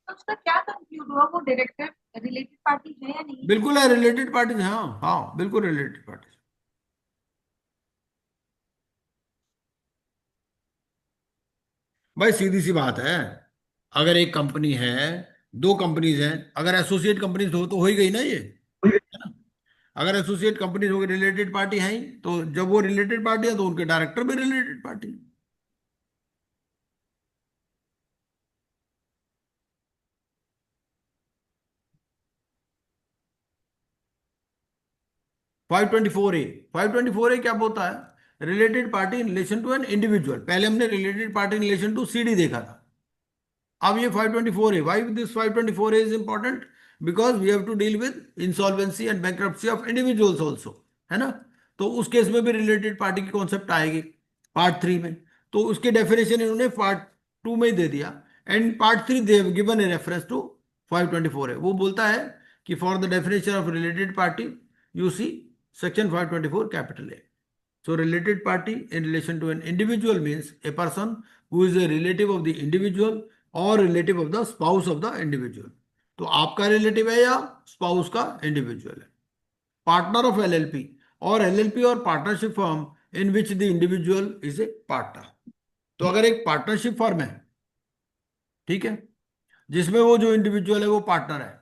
तो उसका क्या कंक्लूड हुआ? वो डायरेक्टर रिलेटेड पार्टी है या नहीं? बिल्कुल है, रिलेटेड पार्टीज। हाँ हाँ, बिल्कुल रिलेटेड पार्टीज। भाई सीधी सी बात है, अगर एक कंपनी है, दो कंपनीज हैं, अगर एसोसिएट कंपनीज हो ही गई ना ये, है ना? अगर एसोसिएट कंपनीज हो गई, रिलेटेड पार्टी है ही, तो जब वो रिलेटेड पार्टी है तो उनके डायरेक्टर भी रिलेटेड पार्टी। 524A 524A क्या बोलता है? Related party in relation to an individual. पहले हमने related party in relation to CD देखा था, अब ये 524A। Why this 524A is important? Because we have to deal with insolvency and bankruptcy of individuals also, है ना। तो उस केस में भी रिलेटेड पार्टी की कॉन्सेप्ट आएगी पार्ट 3 में। तो उसके डेफिनेशन इन्होंने पार्ट 2 में ही दे दिया, and part 3 they have given a reference to 524A। वो बोलता है कि for the definition of related party you see section 524 capital A. So related party in relation to an individual means a person who is a relative of the individual or relative of the spouse of the individual. तो आपका relative है या spouse का individual है। Partner of LLP और LLP और partnership firm in which the individual is a partner. तो अगर एक पार्टनरशिप फर्म है, ठीक है, जिसमें वो जो इंडिविजुअल है वो पार्टनर है,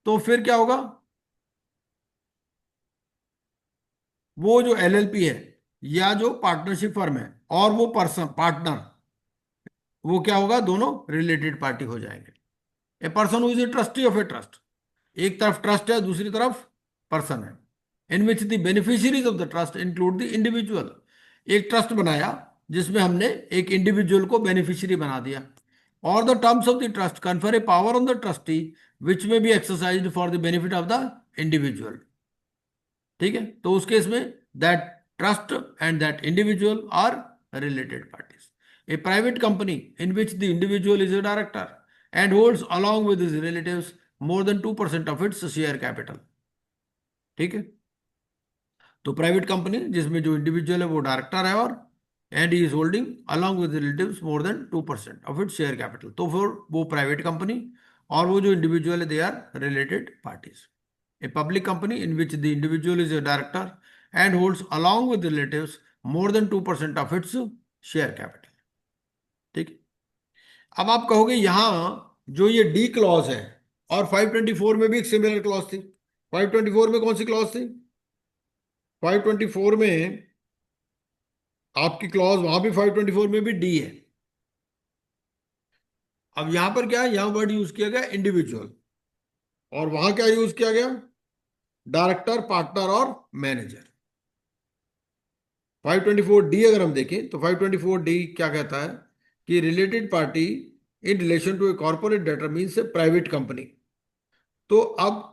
तो फिर क्या होगा? वो जो एलएलपी है या जो पार्टनरशिप फर्म है और वो पर्सन पार्टनर, वो क्या होगा? दोनों रिलेटेड पार्टी हो जाएंगे। A person who is a trustee of a trust, एक तरफ ट्रस्ट है, दूसरी तरफ पर्सन है, in which the beneficiaries of the trust include the individual. एक ट्रस्ट बनाया जिसमें हमने एक इंडिविजुअल को बेनिफिशियरी बना दिया. और the terms of the trust confer a power on the trustee which may be exercised for the benefit of the individual. ठीक है, तो उस केस में that trust and that individual are related parties. A private company in which the individual is a director and holds along with his relatives more than 2% of its share capital. ठीक है, तो private company जिसमें जो individual है वो director है और and he is holding along with relatives more than 2% of its share capital, तो फिर वो प्राइवेट कंपनी और वो जो इंडिविजुअल है they are related parties. A public company in which the individual is a director and holds along with relatives more than 2% of its share capital. ठीक है, अब आप कहोगे यहां जो ये डी क्लॉज है और 524 में भी एक सिमिलर क्लॉज थी. 524 में कौन सी क्लॉज थी? 524 में आपकी क्लॉज वहां भी 524 में भी डी है. अब यहां पर क्या है, यहां वर्ड यूज किया गया इंडिविजुअल और वहां क्या यूज किया गया? डायरेक्टर, पार्टनर और मैनेजर. 524 डी अगर हम देखें तो 524 डी क्या कहता है कि related party in relation to a corporate debtor means a private company. तो अब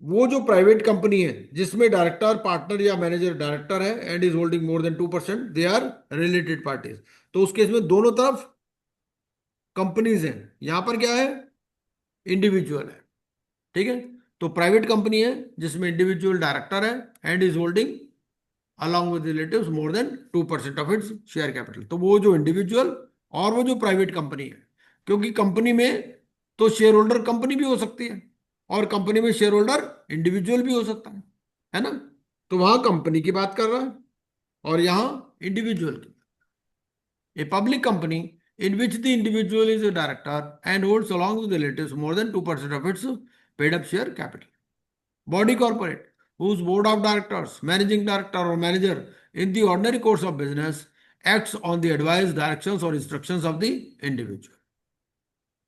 वो जो प्राइवेट कंपनी है जिसमें डायरेक्टर, पार्टनर या मैनेजर डायरेक्टर है and is holding more than 2%, they are related parties. तो उस केस में दोनों तरफ कंपनीज हैं. यहां पर क्या है? इंडिविजुअल है. ठीक है, तो प्राइवेट कंपनी है जिसमें इंडिविजुअल डायरेक्टर है and is holding along with relatives more than 2% of its share capital. तो वो जो इंडिविजुअल और वो जो प्राइवेट कंपनी है, क्योंकि कंपनी में तो शेयर होल्डर कंपनी भी हो सकती है और कंपनी में शेयर होल्डर इंडिविजुअल भी हो सकता है ना. तो वहां कंपनी की बात कर रहा है और यहां इंडिविजुअल की. ए public company in which the individual is a director and holds along with relatives more than 2% of it's paid up share capital. Body corporate whose board of directors, managing director or manager in the ordinary course of business acts on the advice, directions or instructions of the individual.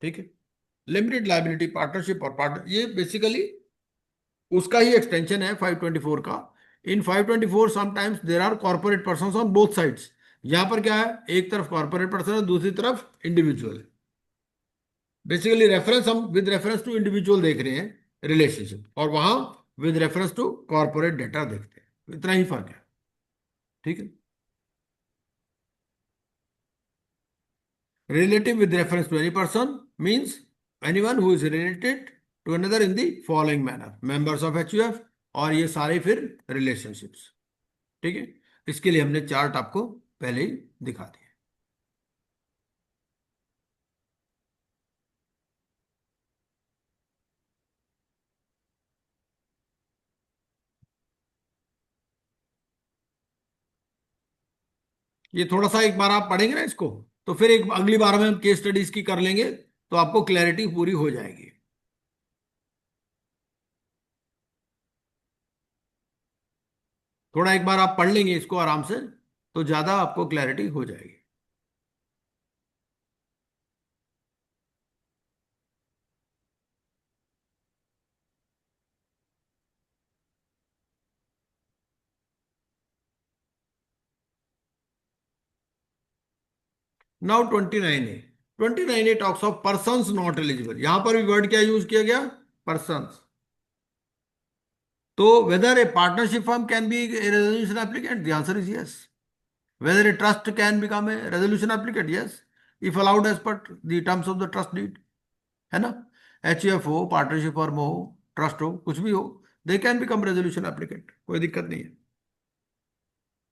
ठीक है, limited liability partnership और partner ये basically उसका ही extension है 524 का. In 524 sometimes there are corporate persons on both sides. यहां पर क्या है, एक तरफ कॉर्पोरेट पर्सन है, दूसरी तरफ इंडिविजुअल है. बेसिकली रेफरेंस हम विद रेफरेंस टू इंडिविजुअल देख रहे हैं रिलेशनशिप, और वहां with reference to corporate debtor देखते हैं. इतना ही फर्क है. ठीक है, relative with reference to any person means anyone who is related to another in the following manner. members of HUF और ये सारे फिर relationships. ठीक है, इसके लिए हमने चार्ट आपको पहले ही दिखा दिया. ये थोड़ा सा एक बार आप पढ़ेंगे ना इसको, तो फिर एक अगली बार में हम केस स्टडीज की कर लेंगे तो आपको क्लैरिटी पूरी हो जाएगी. थोड़ा एक बार आप पढ़ लेंगे इसको आराम से तो ज्यादा आपको क्लैरिटी हो जाएगी. Now 29A. 29A talks of persons not eligible. यहां पर भी वर्ड क्या यूज किया गया? पर्सन्स. तो whether a partnership firm can be a resolution applicant, the answer is yes. Whether a trust can become a resolution applicant, yes, if allowed as per the terms of the trust deed. है ना, HUF हो, partnership firm हो, trust हो, कुछ भी हो, they can become resolution applicant. कोई दिक्कत नहीं है.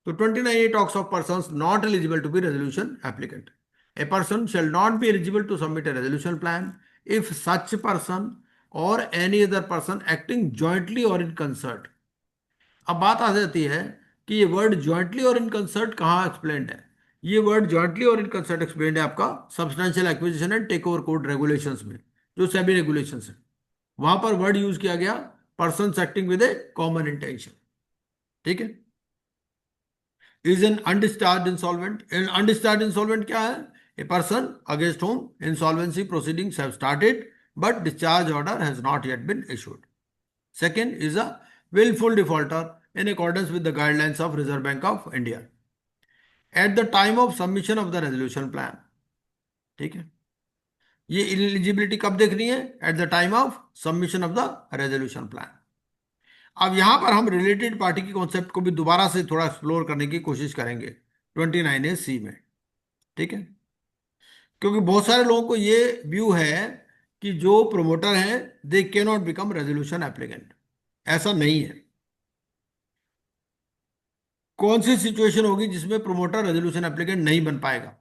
तो 29A talks of persons not eligible to be resolution applicant. A person shall not be eligible to submit a resolution plan if such person or any other person acting jointly or in concert. अब बात आ जाती है कि ये word jointly और in concert कहाँ explained है. ये वर्ड jointly और in concert एक्सप्लेन्ड है आपका substantial acquisition and take over code regulations में, जो सेबी रेगुलेशंस है. वहां पर वर्ड यूज किया गया persons acting with A common intention. ठीक है, is an undischarged insolvent. An undischarged insolvent क्या है? A person against whom insolvency proceedings have started but discharge order has not yet been issued. Second is a willful defaulter in accordance with the guidelines of Reserve Bank of India at the time of submission of the resolution plan. ठीक है, ये eligibility कब देखनी है? At the time of submission of the resolution plan. अब यहां पर हम रिलेटेड पार्टी की कॉन्सेप्ट को भी दोबारा से थोड़ा एक्सप्लोर करने की कोशिश करेंगे 29A में। ठीक है, क्योंकि बहुत सारे लोगों को ये व्यू है कि जो प्रोमोटर हैं they can not become resolution applicant. ऐसा नहीं है। कौन सी सिचुएशन होगी जिसमें प्रोमोटर रेजोल्यूशन एप्लीकेंट नहीं बन पाएगा?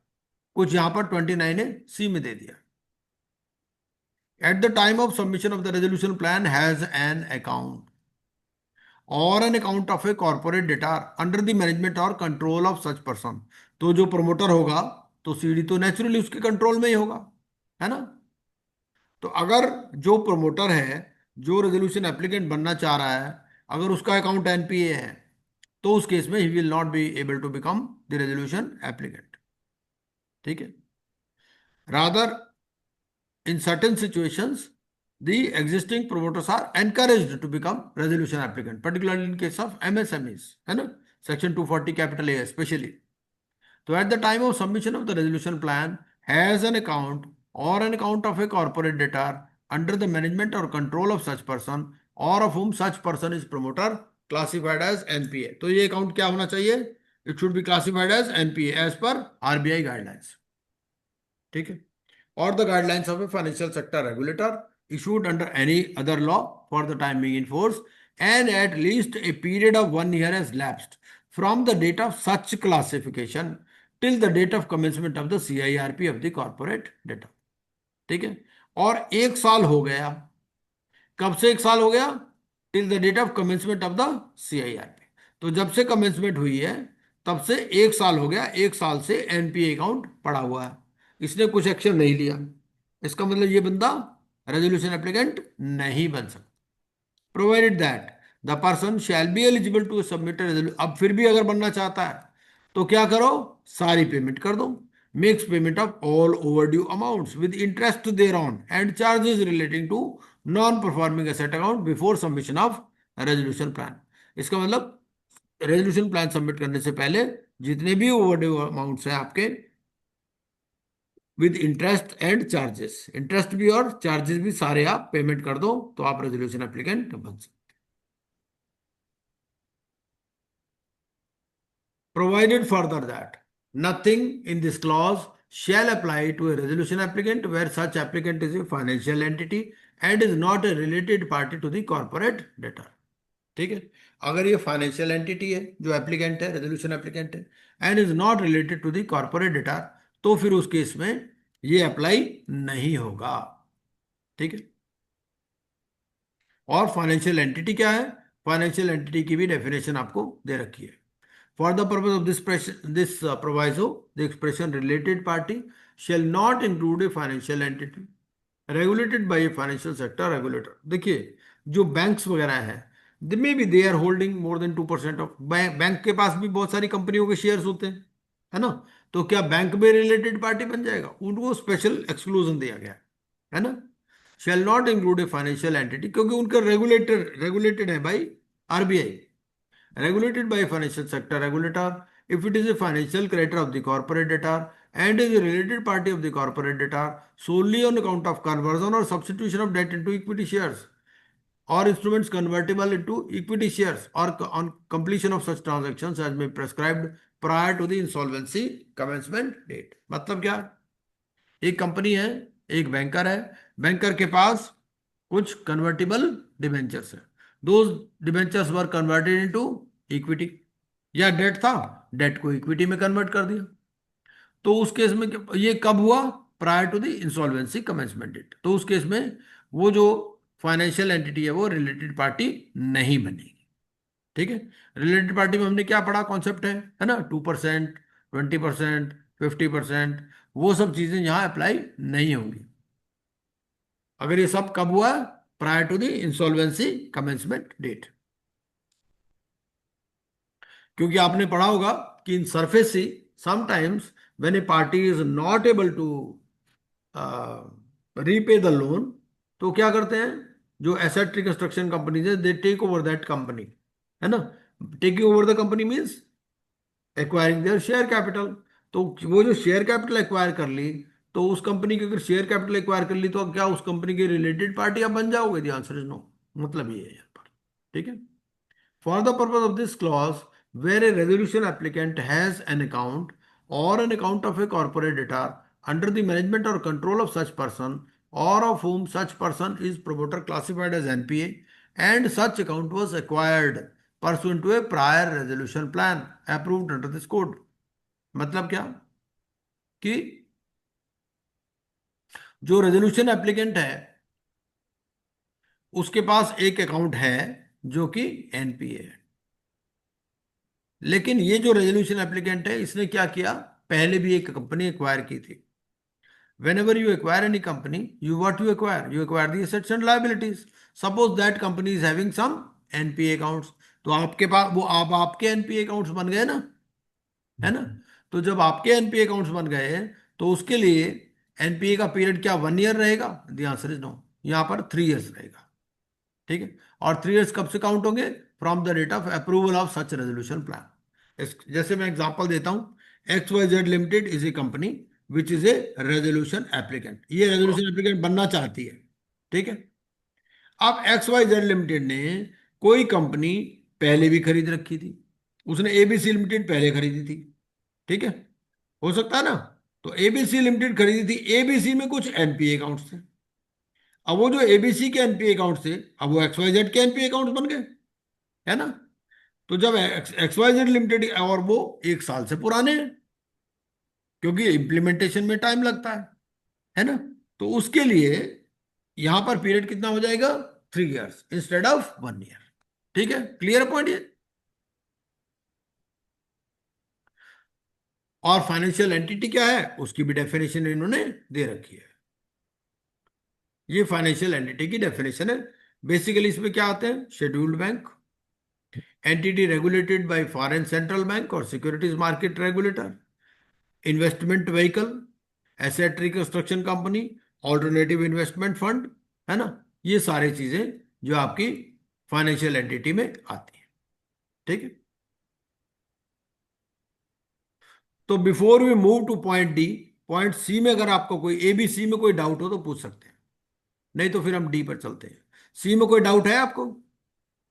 कुछ यहां पर 29A में दे दिया। At the time of submission of the resolution plan has an account or an account of a corporate debtor under the management or control of such person। तो जो प्रमोटर होगा तो सीडी तो नेचुरली उसके control में ही होगा, है ना। तो अगर जो प्रमोटर है, जो रेजोल्यूशन एप्लीकेंट बनना चाह रहा है, अगर उसका अकाउंट एनपीए है तो उस केस में he will not be able to become the resolution applicant. ठीक है, rather in certain situations the existing promoters are encouraged to become resolution applicant, particularly in case of MSMEs, है ना, section 240 capital A especially। तो at the time of submission of the resolution plan has an account or an account of a corporate debtor under the management or control of such person or of whom such person is promoter classified as NPA। तो ये account क्या होना चाहिए? It should be classified as NPA as per RBI guidelines। ठीक है, or the guidelines of a financial sector regulator issued under any other law for the time being in force, and at least a period of 1 year has lapsed from the date of such classification till the date of commencement of the CIRP of the corporate debtor। ठीक है, और 1 साल हो गया। कब से 1 साल हो गया? Till the date of commencement of the CIRP। तो जब से कमेंसमेंट हुई है तब से 1 साल हो गया। 1 साल से एनपीए अकाउंट पड़ा हुआ है, इसने कुछ एक्शन नहीं लिया। इसका मतलब ये बंदा रेजोल्यूशन एप्लीकेंट नहीं बन सकता। Provided that the person shall be eligible to submit resolution. अब फिर भी अगर बनना चाहता है तो क्या करो? सारी पेमेंट कर दो। Makes payment of all overdue amounts with interest thereon and charges relating to non performing asset account before submission of resolution plan. इसका मतलब रेजोल्यूशन प्लान सबमिट करने से पहले जितने भी ओवरड्यू अमाउंट्स हैं आपके, with interest and charges, interest भी और चार्जेस भी सारे आप पेमेंट कर दो, तो आप रेजोल्यूशन एप्लीकेंट बन सकते। Provided further that nothing in this clause shall apply to a resolution applicant where such applicant is a financial entity and is not a related party to the corporate debtor। ठीक है, अगर ये financial entity है जो applicant है, resolution applicant है, and is not related to the corporate debtor, तो फिर उस केस में ये अप्लाई नहीं होगा। ठीक है, और फाइनेंशियल एंटिटी क्या है? फाइनेंशियल एंटिटी की भी डेफिनेशन आपको दे रखी है। For the purpose of this proviso the expression related party shall not include a financial entity regulated by a financial sector regulator. देखिए, जो बैंक्स वगैरह हैं, may be they are holding more than 2% of, bank के पास भी बहुत सारी कंपनियों के शेयर्स होते हैं, है ना। तो क्या बैंक में रिलेटेड पार्टी बन जाएगा? उनको स्पेशल एक्सक्लूजन दिया गया है ना। Shell not include a financial entity, क्योंकि उनका रेगुलेटेड है by RBI, regulated by a financial sector regulator if it is a financial creditor of the corporate debtor and is a related party of the corporate debtor solely on account of conversion or substitution of debt into equity shares or instruments convertible into equity shares or on completion of such transactions as may be prescribed prior to the insolvency commencement date। मतलब क्या? एक company है, एक banker है, banker के पास कुछ convertible debentures है, those debentures were converted into equity, या डेट था, डेट को इक्विटी में कन्वर्ट कर दिया। तो उस केस में ये कब हुआ? Prior to the insolvency commencement date. तो उस केस में वो जो फाइनेंशियल एंटिटी है वो रिलेटेड पार्टी नहीं बनेगी। ठीक है, रिलेटेड पार्टी में हमने क्या पढ़ा? कॉन्सेप्ट है ना, 2%, 20%, 50%, वो सब चीजें यहां अप्लाई नहीं होंगी। अगर ये सब कब हुआ? Prior to the insolvency commencement date. क्योंकि आपने पढ़ा होगा कि in SARFAESI sometimes when a party is not able to repay the loan, तो क्या करते हैं? जो एसेट रिकंस्ट्रक्शन कंपनीज है, they take over that company, है ना। Taking over the company means acquiring their share capital. तो वो जो शेयर कैपिटल एक्वायर कर ली, तो उस कंपनी की अगर शेयर कैपिटल एक्वायर कर ली तो क्या उस कंपनी की रिलेटेड पार्टी आप बन जाओगे? The answer is no. मतलब ये है यहाँ पर, ठीक है। For the purpose of this clause, where a resolution applicant has an account or an account of a corporate debtor under the management or control of such person, or of whom such person is promoter classified as NPA, and such account was acquired pursuant to a prior resolution plan approved under this code. मतलब क्या कि जो resolution applicant है उसके पास एक account है जो कि एनपीए है, लेकिन ये जो रेजोल्यूशन एप्लीकेंट है इसने क्या किया, पहले भी एक कंपनी एक्वायर की थी। Whenever you acquire any company, what you acquire? You acquire the assets and liabilities. Suppose that company is having some NPA accounts, तो आपके पास वो आपके एनपीए अकाउंट्स बन गए ना, है ना। तो जब आपके एनपीए अकाउंट्स बन गए तो उसके लिए एनपीए का पीरियड क्या 1 ईयर रहेगा? The answer is no. यहाँ पर 3 इयर्स रहेगा, ठीक है। और 3 इयर्स कब से काउंट होंगे? From the date of approval of such resolution plan. जैसे मैं एग्जांपल देता हूं, XYZ limited is a company which is a resolution applicant. ये रेजोल्यूशन एप्लीकेंट बनना चाहती है, ठीक है। अब XYZ लिमिटेड ने कोई कंपनी पहले भी खरीद रखी थी, उसने ABC लिमिटेड पहले खरीदी थी, ठीक है, हो सकता है ना। तो ABC लिमिटेड खरीदी थी, ABC में कुछ एनपीए अकाउंट्स थे। अब वो जो ABC के एनपीए अकाउंट थे, अब वो XYZ के एनपीए अकाउंट बन गए, है ना। तो जब XYZ लिमिटेड, और वो 1 साल से पुराने हैं क्योंकि इंप्लीमेंटेशन में टाइम लगता है ना। तो उसके लिए यहां पर पीरियड कितना हो जाएगा? 3 इयर्स इंस्टेड ऑफ 1 ईयर, ठीक है। क्लियर पॉइंट ये। और फाइनेंशियल एंटिटी क्या है उसकी भी डेफिनेशन इन्होंने दे रखी है। ये फाइनेंशियल एंटिटी की डेफिनेशन है। बेसिकली इसमें क्या आते हैं? Scheduled bank, entity regulated by foreign central bank और securities market regulator, investment vehicle, asset reconstruction company, alternative investment fund, है ना। ये सारी चीजें जो आपकी फाइनेंशियल एंटिटी में आती है, ठीक है। तो before we move to point D, point C में अगर आपको कोई ABC में कोई डाउट हो तो पूछ सकते हैं, नहीं तो फिर हम डी पर चलते हैं। सी में कोई डाउट है आपको?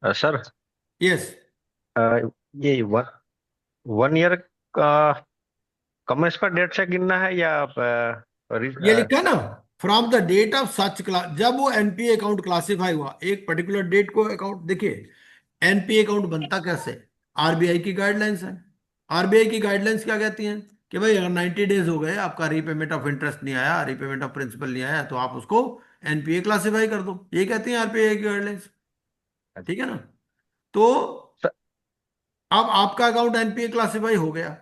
Sir, yes. ये 1 ईयर का कमेंसमेंट डेट से गिनना है या ये लिखा है ना, from the date of such class, जब वो एनपीए अकाउंट क्लासिफाई हुआ, एक पर्टिकुलर डेट को अकाउंट, देखिए एनपीए अकाउंट बनता कैसे? आरबीआई की गाइडलाइंस है। आरबीआई की गाइडलाइंस क्या कहती हैं कि भाई अगर 90 डेज हो गए आपका रीपेमेंट ऑफ इंटरेस्ट नहीं आया, रीपेमेंट ऑफ प्रिंसिपल नहीं आया, तो आप उसको एनपीए क्लासिफाई कर दो। ये कहती हैं आरबीआई की गाइडलाइंस, ठीक है ना। तो सर, अब आपका अकाउंट एनपीए क्लासिफाई हो गया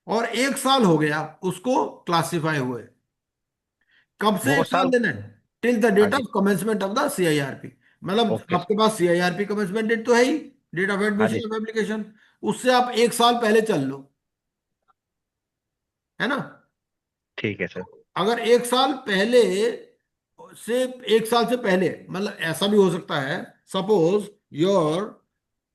और 1 साल हो गया उसको क्लासिफाई हुए। कब से वो 1 साल साल। देना है? टिल द हाँ डेट जी। Of commencement of the CIRP। मतलब ओके आपके पास CIRP कमेंसमेंट डेट तो है ही, डेट ऑफ हाँ जी। एडमिशन ऑफ एप्लीकेशन, उससे आप 1 साल पहले चल लो, है ना। ठीक है सर। अगर 1 साल पहले से, 1 साल से पहले, मतलब ऐसा भी हो सकता है, suppose your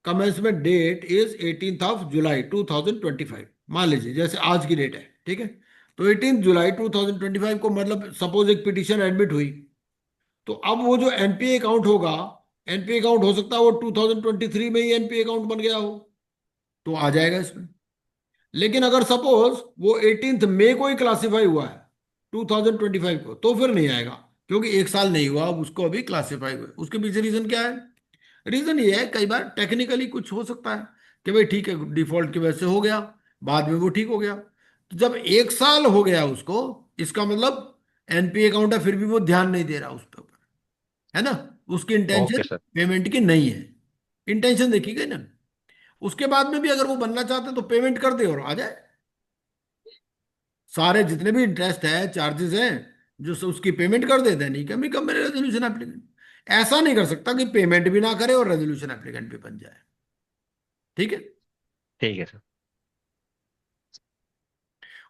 commencement date is 18 July 2025, मान लीजिए जैसे आज की डेट है, ठीक है। तो 18 जुलाई 2025 को, मतलब सपोज एक पिटीशन एडमिट हुई, तो अब वो जो एनपीए अकाउंट होगा, एनपीए अकाउंट हो सकता है वो 2023 में ही एनपीए अकाउंट बन गया हो, तो आ जाएगा इसमें। लेकिन अगर सपोज वो 18 मई को ही क्लासिफाई हुआ है 2025 को, तो फिर नहीं आएगा, क्योंकि 1 साल नहीं हुआ अब उसको अभी क्लासिफाई हुए। उसके पीछे रीजन क्या है? रीजन ये है, कई बार टेक्निकली कुछ हो सकता है कि भाई ठीक है डिफॉल्ट की वजह से हो गया, बाद में वो ठीक हो गया। तो जब 1 साल हो गया उसको, इसका मतलब एनपीए अकाउंट है फिर भी वो ध्यान नहीं दे रहा उस पर, है ना। उसकी ओके इंटेंशन सर। पेमेंट की नहीं है, इंटेंशन देखी गई ना। उसके बाद में भी अगर वो बनना चाहते हैं तो पेमेंट कर दे और आ जाए। सारे जितने भी इंटरेस्ट है, चार्जेस हैं, जो उसकी पेमेंट कर देते हैं, नहीं कमी कम मेरे रेजोल्यूशन एप्लीकेंट। ऐसा नहीं कर सकता कि पेमेंट भी ना करे और रेजोल्यूशन एप्लीकेंट भी बन जाए, ठीक है। ठीक है सर।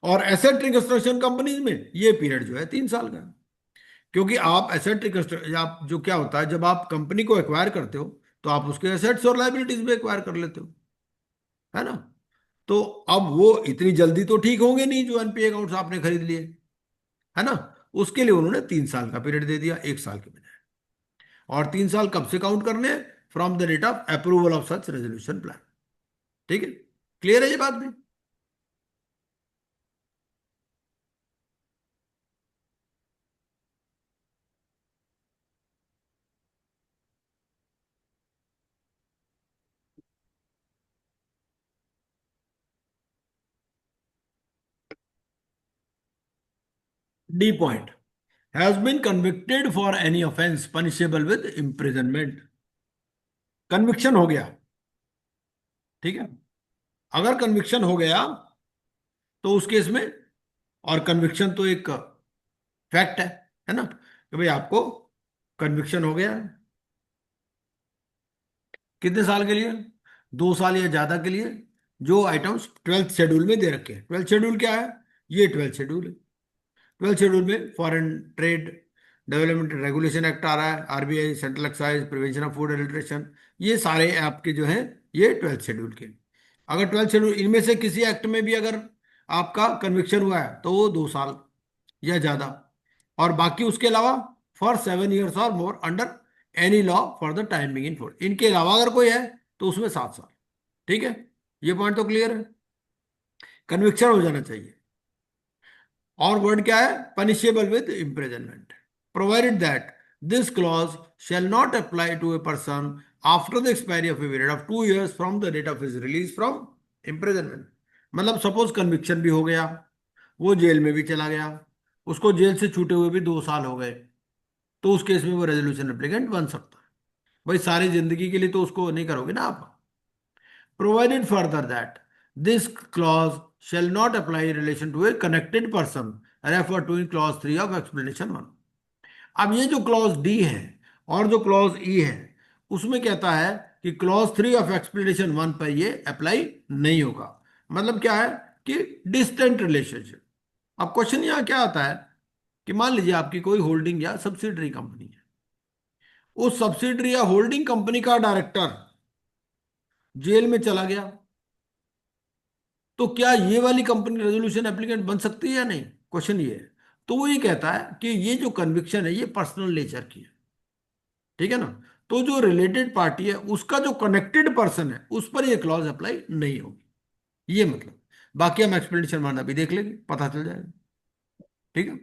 और एसेट रिकंस्ट्रक्शन कंपनीज में ये पीरियड जो है 3 साल का है। क्योंकि आप एसेट आप जो क्या होता है, जब आप कंपनी को एक्वायर करते हो तो आप उसके एसेट्स और लाइबिलिटीज भी एक्वायर कर लेते हो, है ना। तो अब वो इतनी जल्दी तो ठीक होंगे नहीं जो एनपीए अकाउंट्स आपने खरीद लिए, है ना। उसके लिए उन्होंने 3 साल का पीरियड दे दिया, 1 साल के बजाय। और 3 साल कब से काउंट करने हैं? From the date of approval of such resolution plan. ठीक है, क्लियर है ये बात भी? D point, has been convicted for any offence punishable with imprisonment. Conviction हो गया, ठीक है। अगर कन्विक्शन हो गया तो उस केस में, और कन्विक्शन तो एक फैक्ट है ना, कि भाई आपको कन्विक्शन हो गया, कितने साल के लिए? 2 साल या ज्यादा के लिए, जो आइटम्स 12th शेड्यूल में दे रखे हैं। 12th शेड्यूल क्या है? ये 12th शेड्यूल है। 12th शेड्यूल में foreign trade development regulation act आ रहा है, RBI, central excise, prevention of food adulteration, ये सारे आपके जो हैं ये 12th शेड्यूल के। अगर 12th शेड्यूल इनमें से किसी एक्ट में भी अगर आपका कन्विक्शन हुआ है तो वो 2 साल या ज्यादा, और बाकी उसके अलावा फॉर 7 years और more under any law for the time being in force, इनके अलावा अगर कोई है तो उसमें 7 साल। ठीक है, ये पॉइंट तो क्लियर है। कन्विक्शन हो जाना चाहिए। और वर्ड क्या है? Punishable with imprisonment, provided that this clause shall not apply to a person after the expiry of a period of 2 years from the date of his release from imprisonment। मतलब suppose conviction भी हो गया, वो jail में भी चला गया, उसको जेल से छूटे हुए भी 2 साल हो गए, तो उस केस में वो रेजोल्यूशन एप्लीकेंट बन सकता है। भाई सारी जिंदगी के लिए तो उसको नहीं करोगे ना आप। Provided further that this clause shall not apply in relation to a connected person referred to in clause 3 of explanation 1। अब ये जो क्लॉज डी है और जो क्लॉज ई है, उसमें कहता है कि क्लॉज 3 ऑफ एक्सप्लेनेशन 1 पर ये अप्लाई नहीं होगा। मतलब क्या है कि डिस्टेंट रिलेशनशिप। अब क्वेश्चन यहां क्या आता है कि मान लीजिए आपकी कोई होल्डिंग या सब्सिडरी कंपनी है, उस सब्सिडरी या होल्डिंग कंपनी का डायरेक्टर जेल में चला गया, तो क्या ये वाली कंपनी रेजोल्यूशन एप्लीकेंट बन सकती है या नहीं? क्वेश्चन ये है। तो वो ये कहता है कि ये जो कन्विक्शन है ये पर्सनल नेचर की है, ठीक है ना। तो जो रिलेटेड पार्टी है उसका जो कनेक्टेड पर्सन है उस पर ये क्लॉज अप्लाई नहीं होगी, ये मतलब। बाकी हम एक्सप्लेनेशन मारना भी देख लेंगे, पता चल जाएगा। ठीक है,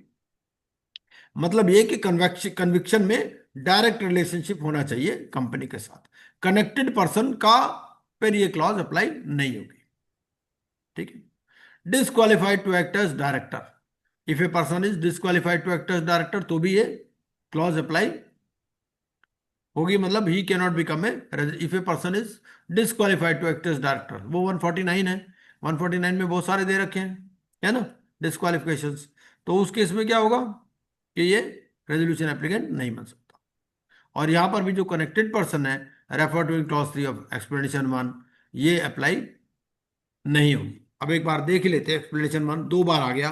मतलब ये कि कन्विक्शन में डायरेक्ट रिलेशनशिप होना चाहिए कंपनी के साथ, कनेक्टेड पर्सन का पर ये क्लॉज अप्लाई नहीं होगी। ठीक है, disqualified to act as director, if a person is disqualified to act as director तो भी ये क्लॉज अप्लाई होगी। मतलब he can not become a, if a person is disqualified to act as director, वो 149 है। 149 में बहुत सारे दे रखे हैं, है ना, डिसक्वालिफिकेशंस। तो उस केस में क्या होगा कि ये रेजोल्यूशन एप्लीकेंट नहीं बन सकता। और यहां पर भी जो कनेक्टेड पर्सन है refer to in clause 3 of explanation 1, ये अप्लाई नहीं होगी। अब एक बार देख लेते हैं, एक्सप्लेनेशन 1 दो बार आ गया,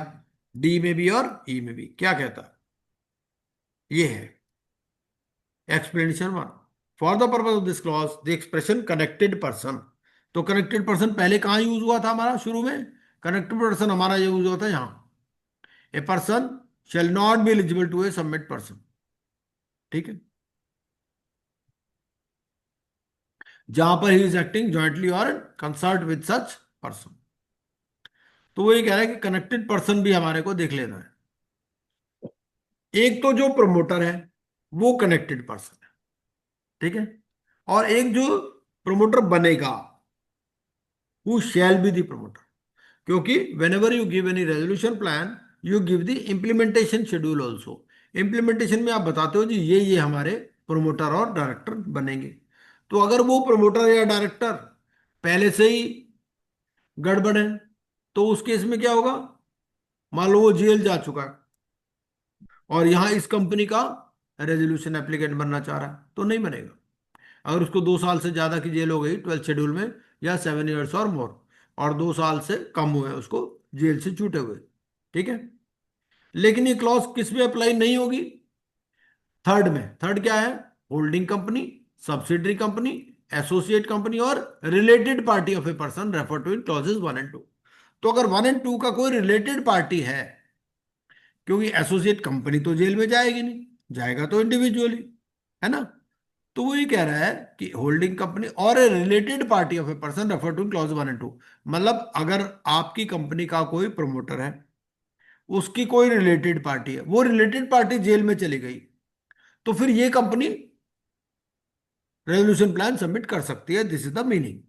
डी में भी और ई में भी। क्या कहता है? ये है explanation 1, for the purpose of this clause the expression connected person. तो कनेक्टेड पर्सन पहले कहां यूज हुआ था हमारा? शुरू में कनेक्टेड पर्सन हमारा यूज हुआ था यहां, a person shall not be eligible to a submit person. ठीक है, जहां पर ही इज एक्टिंग जॉइंटली और कंसर्ट विद सच पर्सन। तो वो ये कह रहा है कि कनेक्टेड पर्सन भी हमारे को देख लेना है। एक तो जो प्रमोटर है वो कनेक्टेड पर्सन है, ठीक है, और एक जो प्रमोटर बनेगा who shall be the promoter. क्योंकि whenever you give any resolution plan you give the implementation schedule also. Implementation में आप बताते हो जी ये हमारे प्रमोटर और डायरेक्टर बनेंगे। तो अगर वो प्रमोटर या डायरेक्टर पहले से ही गड़बड़ है तो उस केस में क्या होगा? मान लो वो जेल जा चुका है और यहां इस कंपनी का रेजोल्यूशन एप्लीकेंट बनना चाह रहा है तो नहीं बनेगा। अगर उसको 2 साल से ज्यादा की जेल हो गई 12th शेड्यूल में, या 7 years और मोर, और 2 साल से कम हुए उसको जेल से छूटे हुए, ठीक है। लेकिन ये क्लॉज किस में अप्लाई नहीं होगी? थर्ड में, थर्ड क्या है? Holding company, subsidiary company, associate company और related party of a person refer to in clauses 1 और 2। तो अगर 1 और 2 का कोई रिलेटेड पार्टी है, क्योंकि एसोसिएट कंपनी तो जेल में जाएगी नहीं, जाएगा तो इंडिविजुअली, है ना? तो वो ये कह रहा है कि होल्डिंग कंपनी और a related party of a person refer to clause 1 और 2। मतलब अगर आपकी कंपनी का कोई प्रमोटर है, उसकी कोई रिलेटेड पार्टी है, वो रिलेटेड पार्टी जेल में चली गई, तो फिर ये कंपनी रेजोल्यूशन प्लान सबमिट कर सकती है। दिस इज द मीनिंग,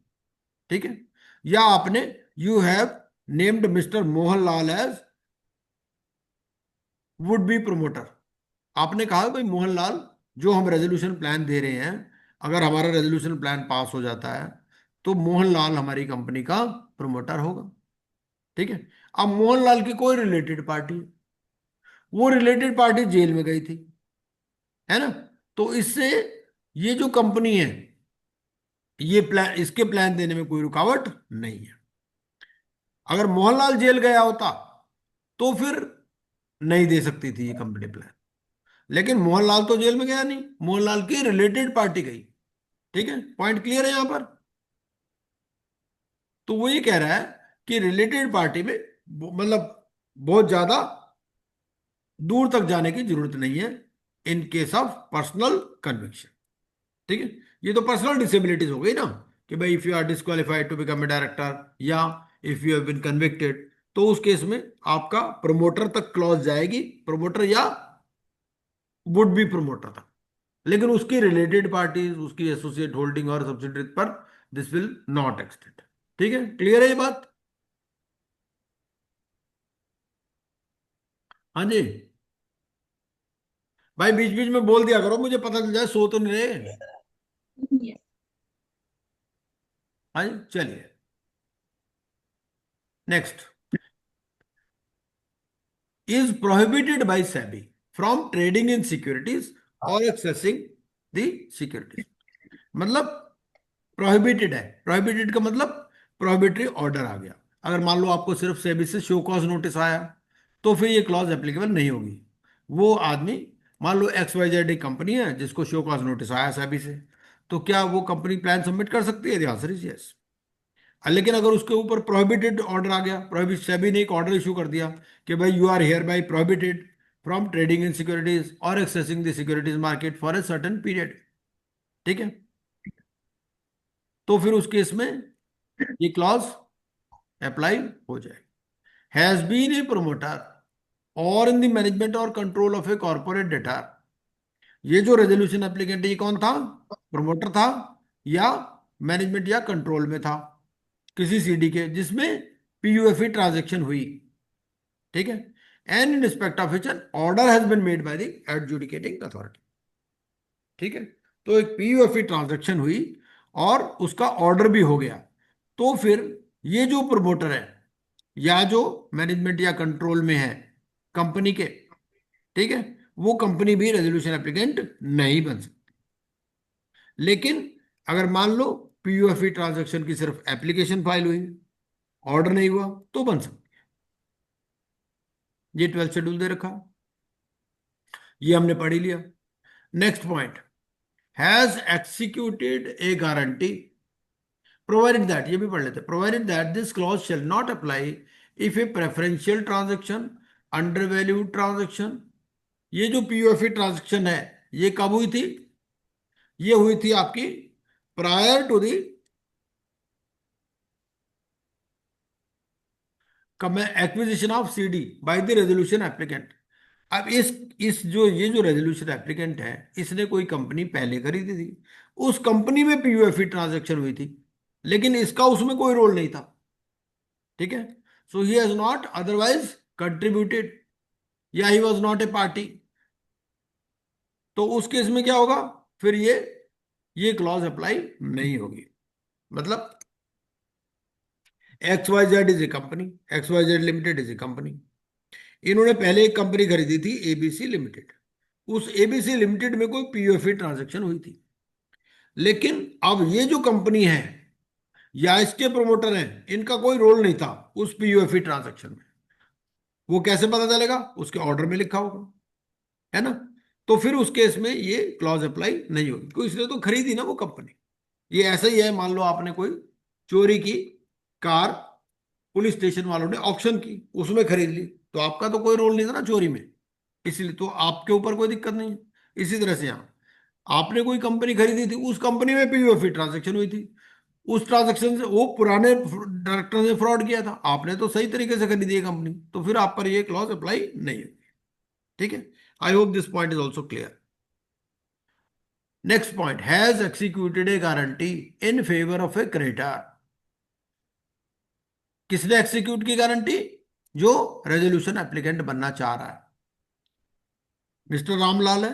ठीक है? या आपने, you have named mister Mohanlal as would be promoter. आपने कहा भाई मोहनलाल, जो हम रेजोल्यूशन प्लान दे रहे हैं, अगर हमारा रेजोल्यूशन प्लान पास हो जाता है तो मोहनलाल हमारी कंपनी का प्रमोटर होगा, ठीक है? अब मोहनलाल की कोई रिलेटेड पार्टी है, वो रिलेटेड पार्टी जेल में गई थी, है ना? तो इससे ये जो कंपनी है, ये प्लान, इसके प्लान देने में कोई रुकावट नहीं है। अगर मोहनलाल जेल गया होता तो फिर नहीं दे सकती थी ये कंपनी प्लान, लेकिन मोहनलाल तो जेल में गया नहीं, मोहनलाल की रिलेटेड पार्टी गई, ठीक है? पॉइंट क्लियर है यहां पर? तो वो ये कह रहा है कि रिलेटेड पार्टी में मतलब बहुत ज्यादा दूर तक जाने की जरूरत नहीं है in case of personal conviction, ठीक है? ये तो पर्सनल डिसेबिलिटीज हो गई ना, कि भाई if you are disqualified to become a director, या if you have been convicted, तो उस केस में आपका प्रमोटर तक क्लॉज जाएगी, प्रमोटर या वुड बी प्रमोटर तक। लेकिन उसकी रिलेटेड पार्टी, उसकी एसोसिएट होल्डिंग और सब्सिडरी पर दिस विल नॉट एक्सटेंड, ठीक है? क्लियर है ये बात? हाँ जी भाई, बीच बीच में बोल दिया करो, मुझे पता चल जाए, सो तो नहीं रहे। Yes. हाँ जी, चलिए next. Is prohibited by SEBI from trading in securities और एक्सेसिंग द सिक्योरिटीज। मतलब प्रोहिबिटेड है, प्रोहिबिटेड का मतलब प्रोहिबिटरी ऑर्डर आ गया। अगर मान लो आपको सिर्फ सेबी से शो कॉज नोटिस आया, तो फिर ये क्लॉज एप्लीकेबल नहीं होगी। वो आदमी, मान लो एक्स वाई जेड कंपनी है जिसको शो कॉज नोटिस आया सेबी से, तो क्या वो कंपनी प्लान सबमिट कर सकती है? Answer is yes. लेकिन अगर उसके ऊपर प्रोहिबिटेड ऑर्डर आ गया, प्रोहिबिट सेबी ने एक ऑर्डर इशू कर दिया कि भाई you are hereby prohibited from trading in securities और accessing the securities market for a certain period, ठीक है? तो फिर उस केस में ये क्लॉज अप्लाई हो जाए। हैज बीन ए प्रमोटर और इन द मैनेजमेंट और control of a corporate data. ये जो रेजोल्यूशन एप्लीकेंट, ये कौन था? प्रमोटर था या मैनेजमेंट या कंट्रोल में था किसी सीडी के, जिसमें पीयूएफई ट्रांजैक्शन हुई, ठीक है? And in respect of which an order has been made by the adjudicating authority, ठीक है? तो एक पीयूएफई ट्रांजैक्शन हुई और उसका ऑर्डर भी हो गया, तो फिर ये जो प्रमोटर है या जो मैनेजमेंट या कंट्रोल में है कंपनी के, ठीक है, वो कंपनी भी रेजोल्यूशन एप्लीकेंट नहीं बन सकती। लेकिन अगर मान लो पीयूएफई ट्रांजैक्शन की सिर्फ एप्लीकेशन फाइल हुई, ऑर्डर नहीं हुआ, तो बन सकती है। ये 12th शेड्यूल दे रखा, ये हमने पढ़ ही लिया। Next point, has executed a guarantee provided that, ये भी पढ़ लेते, provided that this clause shall not apply if A preferential transaction, undervalued transaction. ये जो पीयूएफई ट्रांजैक्शन है, ये कब हुई थी? ये हुई थी आपकी prior to the acquisition of CD by the resolution applicant. अब इस जो ये जो रेजोल्यूशन एप्लीकेंट है, इसने कोई कंपनी पहले खरीदी थी, उस कंपनी में पीयूएफई ट्रांजैक्शन हुई थी, लेकिन इसका उसमें कोई रोल नहीं था, ठीक है? So he has not otherwise contributed या he was not a party. तो उस केस में क्या होगा? फिर ये क्लॉज अप्लाई नहीं होगी। मतलब X Y Z is a company, X Y Z limited is a company, इन्होंने पहले एक कंपनी खरीदी थी एबीसी लिमिटेड, उस एबीसी लिमिटेड में कोई पीयूएफई ट्रांजैक्शन हुई थी, लेकिन अब ये जो कंपनी है या इसके प्रोमोटर हैं, इनका कोई रोल नहीं था उस पीयूएफई ट्रांजैक्शन में। वो कैसे पता चलेगा? उसके ऑर्डर में लिखा होगा, है ना? तो फिर उस केस में ये क्लॉज अप्लाई नहीं होगी, क्योंकि इसने तो खरीदी ना वो कंपनी। ये ऐसा ही है, मान लो आपने कोई चोरी की कार, पुलिस स्टेशन वालों ने ऑक्शन की, उसमें खरीद ली, तो आपका तो कोई रोल नहीं था ना चोरी में, इसलिए तो आपके ऊपर कोई दिक्कत नहीं है। इसी तरह से यहाँ आपने कोई कंपनी खरीदी थी, उस कंपनी में पीयूएफई ट्रांजैक्शन हुई थी, उस ट्रांजैक्शन से वो पुराने डायरेक्टर ने फ्रॉड किया था, आपने तो सही तरीके से खरीदी है कंपनी, तो फिर आप पर ये क्लॉज अप्लाई नहीं होगी। ठीक है, I hope this point is also clear. Next point, has executed a guarantee in favour of A creditor. किसने एक्सिक्यूट की गारंटी? जो रेजोल्यूशन एप्लीकेंट बनना चाह रहा है, मिस्टर रामलाल है,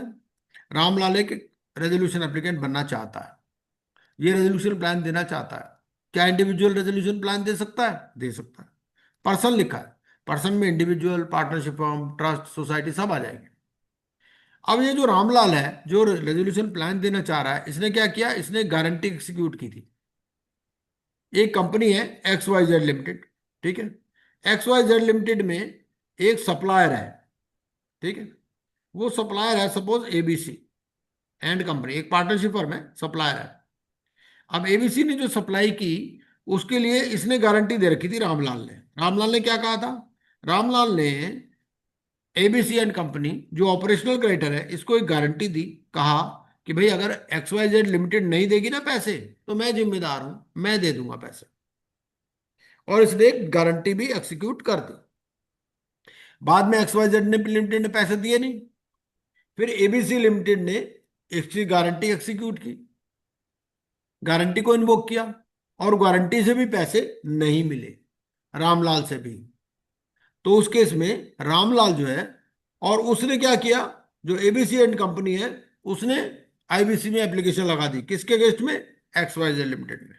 रामलाल एक रेजोल्यूशन एप्लीकेंट बनना चाहता है, ये रेजोल्यूशन प्लान देना चाहता है। क्या इंडिविजुअल रेजोल्यूशन प्लान दे सकता है? दे सकता है। पर्सन लिखा है, पर्सन में individual, partnership form, trust, society सब आ जाएंगे। अब ये जो रामलाल है जो रेजोल्यूशन प्लान देना चाह रहा है, इसने क्या किया, इसने गारंटी एग्जीक्यूट की थी। एक कंपनी है एक्स वाई जेड लिमिटेड, ठीक है, एक्स वाई जेड लिमिटेड में एक सप्लायर है, ठीक है, वो सप्लायर है सपोज एबीसी एंड कंपनी, एक पार्टनरशिप फर्म है, सप्लायर है। अब एबीसी ने जो सप्लाई की, उसके लिए इसने गारंटी दे रखी थी रामलाल ने। रामलाल ने क्या कहा था? रामलाल ने एबीसी एंड कंपनी जो ऑपरेशनल क्रेडिटर है, इसको एक गारंटी दी, कहा कि भाई अगर एक्स वाई जेड लिमिटेड नहीं देगी ना पैसे, तो मैं जिम्मेदार हूं, मैं दे दूंगा पैसे। और इसने एक गारंटी भी एक्सिक्यूट कर दी। बाद में एक्स वाई जेड ने लिमिटेड ने पैसे दिए नहीं, फिर एबीसी लिमिटेड ने इसकी गारंटी एक्सिक्यूट की, गारंटी को इन्वोक किया, और गारंटी से भी पैसे नहीं मिले, रामलाल से भी। तो उस केस में रामलाल जो है, और उसने क्या किया, जो एबीसी एंड कंपनी है, उसने आईबीसी में एप्लीकेशन लगा दी, किसके अगेंस्ट में? एक्स वाई जेड लिमिटेड में।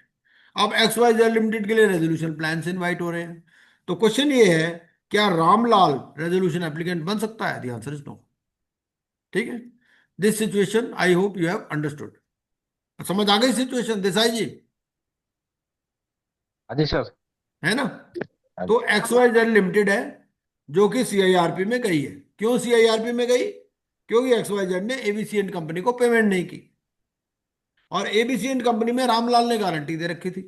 अब एक्स वाई जेड लिमिटेड के लिए रेजोल्यूशन प्लान से इनवाइट हो रहे हैं। तो क्वेश्चन ये है, क्या रामलाल रेजोल्यूशन एप्लीकेंट बन सकता है? The answer is no. ठीक है, this situation I hope you have understood. समझ आ गई सिचुएशन देसाई जी? हाँ जी सर। है ना? हाँ तो एक्स वाई जेड लिमिटेड है जो कि सीआईआरपी में गई है। क्यों सीआईआरपी में गई? क्योंकि एक्स वाई जेड ने एबीसी एंड कंपनी को पेमेंट नहीं की, और एबीसी एंड कंपनी में रामलाल ने गारंटी दे रखी थी।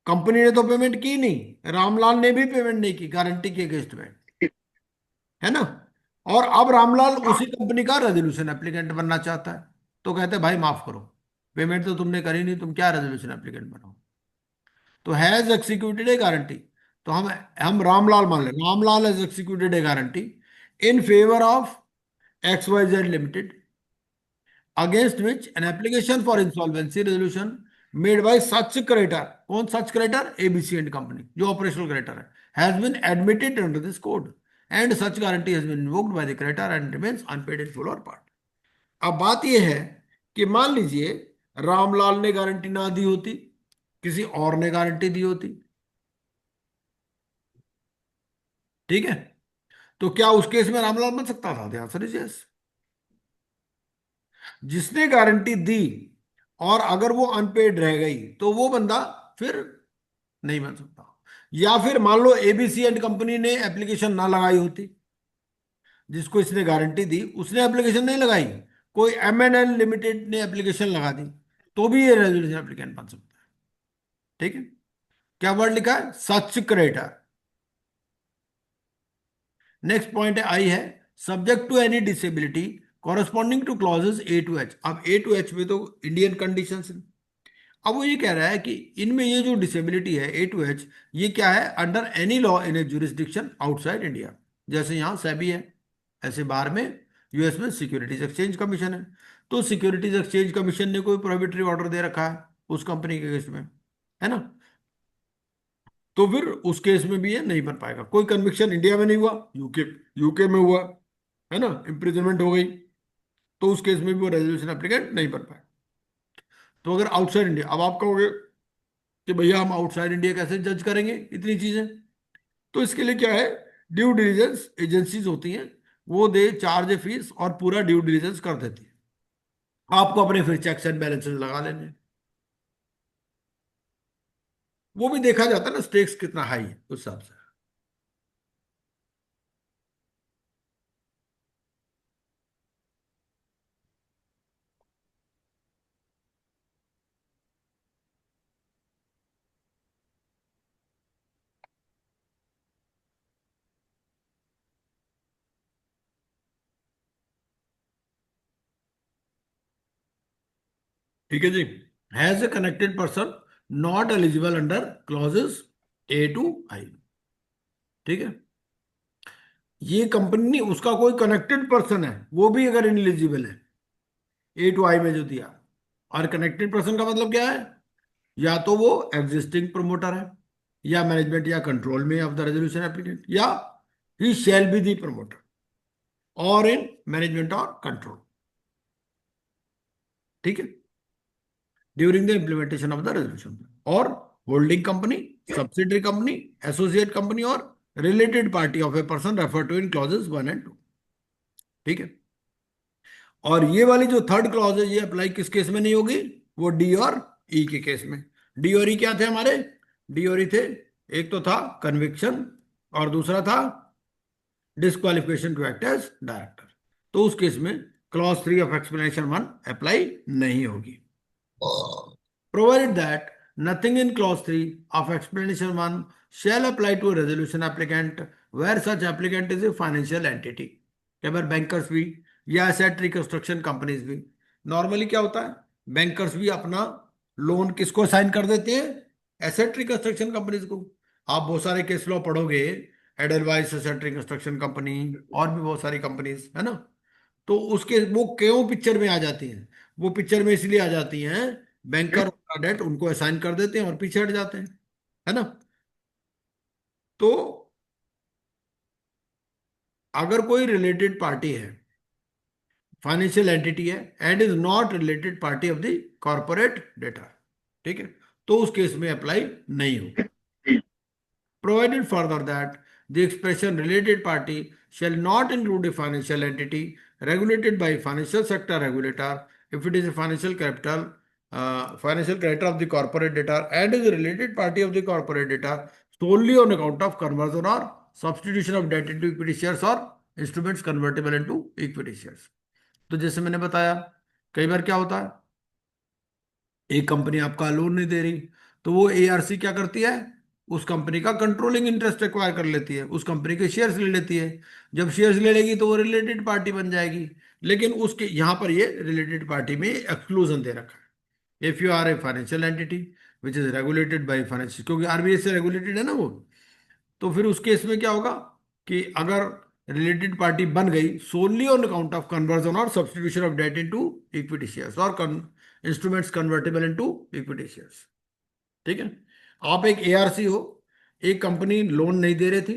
कंपनी ने तो पेमेंट की नहीं, रामलाल ने भी पेमेंट नहीं की गारंटी के अगेंस्ट में, है ना? और अब रामलाल उसी कंपनी का रेजोल्यूशन एप्लीकेंट बनना चाहता है, तो कहते हैं भाई माफ करो, पेमेंट तो तुमने करी नहीं, तुम क्या रेजोल्यूशन एप्लीकेंट बनाओ। तो हैज एक्सिक्यूटेड ए गारंटी, तो हम रामलाल मान ले, Ramlal has executed a guarantee in favour of X Y Z limited against which an application for insolvency resolution made by such creditor. कौन such creditor? ABC and company जो operational creditor है, has been admitted under this code and such guarantee has been invoked by the creditor and remains unpaid in full और part. अब बात यह है कि मान लीजिए रामलाल ने गारंटी ना दी होती, किसी और ने गारंटी दी होती, ठीक है, तो क्या उस केस में रामलाल बन सकता था? The answer is yes. जिसने गारंटी दी और अगर वो अनपेड रह गई, तो वो बंदा फिर नहीं बन सकता। या फिर मान लो एबीसी एंड कंपनी ने एप्लीकेशन ना लगाई होती, जिसको इसने गारंटी दी उसने एप्लीकेशन नहीं लगाई, कोई एमएनएल लिमिटेड ने एप्लीकेशन लगा दी, तो भी ये रेजोल्यूशन एप्लीकेंट बन सकता है। ठीक है, क्या वर्ड लिखा है? सच क्रेडिटर। नेक्स्ट पॉइंट है आई है, subject to any disability corresponding to clauses A to H. अब ए टू एच में तो इंडियन कंडीशन है। अब वो ये कह रहा है कि इनमें ये जो डिसेबिलिटी है ए टू एच, ये क्या है? Under any law in A jurisdiction outside India. जैसे यहाँ सेबी है, ऐसे बाहर में यूएस में सिक्योरिटीज एक्सचेंज कमीशन है, तो सिक्योरिटीज एक्सचेंज कमीशन ने कोई प्रोहिबिटरी ऑर्डर दे रखा है उस कंपनी के केस में, है ना, तो फिर उस केस में भी ये नहीं बन पाएगा। कोई कन्विक्शन इंडिया में नहीं हुआ, यूके यूके में हुआ, है ना, इम्प्रिजनमेंट हो गई, तो उस केस में भी वो रेजोल्यूशन एप्लीकेंट नहीं बन पाएगा। तो अगर आउटसाइड इंडिया, अब आप कहोगे कि भैया हम आउटसाइड इंडिया कैसे जज करेंगे इतनी चीजें, तो इसके लिए क्या है, ड्यू डिलीजेंस एजेंसीज होती हैं, वो दे चार्ज फीस और पूरा ड्यू डिलीजेंस कर देती है, आपको अपने फिर चेक्स एंड बैलेंसेस लगा लेने हैं। वो भी देखा जाता है ना स्टेक्स कितना हाई है उस हिसाब से। ठीक है जी, has a connected person not eligible under clauses A to I. ठीक है, ये कंपनी नहीं, उसका कोई कनेक्टेड पर्सन है वो भी अगर इनएलिजिबल है ए टू आई में जो दिया। और कनेक्टेड पर्सन का मतलब क्या है, या तो वो एग्जिस्टिंग प्रमोटर है या मैनेजमेंट या कंट्रोल में ऑफ द रेजोल्यूशन एप्लीकेंट, या ही शैल बी दी प्रमोटर और इन मैनेजमेंट और कंट्रोल। ठीक है, during the implementation of the resolution. और holding company, subsidiary company, associate company और related party of a person refer to in clauses 1 और 2। ठीक है, और ये वाली जो थर्ड क्लॉज है ये अप्लाई किस केस में नहीं होगी, वो डी और ई के केस में। डी और ई क्या थे हमारे, डी और ई थे, एक तो था कन्विक्शन और दूसरा था disqualification to act as director. तो उस केस में क्लॉज 3 ऑफ एक्सप्लेनेशन 1 अप्लाई नहीं होगी। Provided that nothing in clause 3 of explanation 1 shall apply to a resolution applicant where such applicant is a financial entity। कई बार bankers भी या asset reconstruction companies भी, normally क्या होता है, बैंकर्स भी अपना लोन किसको साइन कर देते हैं, एसेट रिकंस्ट्रक्शन कंपनीज को। आप बहुत सारे केस लॉ पढ़ोगे, एडलवाइस एसेट रिकंस्ट्रक्शन कंपनी और भी बहुत सारी कंपनीज है ना, तो उसके वो क्यों पिक्चर में आ जाती हैं, वो पिक्चर में इसलिए आ जाती हैं, बैंकर का डेट उनको असाइन कर देते हैं और पीछे हट जाते हैं, है ना। तो अगर कोई रिलेटेड पार्टी है, फाइनेंशियल एंटिटी है and is not related party of the corporate data, ठीक है, तो उस केस में अप्लाई नहीं होगा। Provided further that the expression related party shall not include a financial entity regulated by financial sector regulator if it is a financial character of the corporate debtor and is a related party of the corporate debtor solely on account of conversion or substitution of debt into equity shares or instruments convertible into equity shares। तो जैसे मैंने बताया, कई बार क्या होता है, एक company आपका लोन नहीं दे रही, तो वो एआरसी क्या करती है, उस कंपनी का कंट्रोलिंग इंटरेस्ट एक्वायर कर लेती है, उस कंपनी के शेयर्स ले लेती है। जब शेयर्स ले लेगी तो वो रिलेटेड पार्टी बन जाएगी, लेकिन उसके यहां पर ये रिलेटेड पार्टी में एक्सक्लूजन दे रखा है, if you are a financial entity which is regulated by financial, क्योंकि आरबीआई से रेगुलेटेड है ना वो। तो फिर उस केस में क्या होगा कि अगर रिलेटेड पार्टी बन गई solely on account of conversion और substitution of debt into equity shares और instruments convertible into equity shares. ठीक है, आप एक एआरसी हो, एक कंपनी लोन नहीं दे रही थी,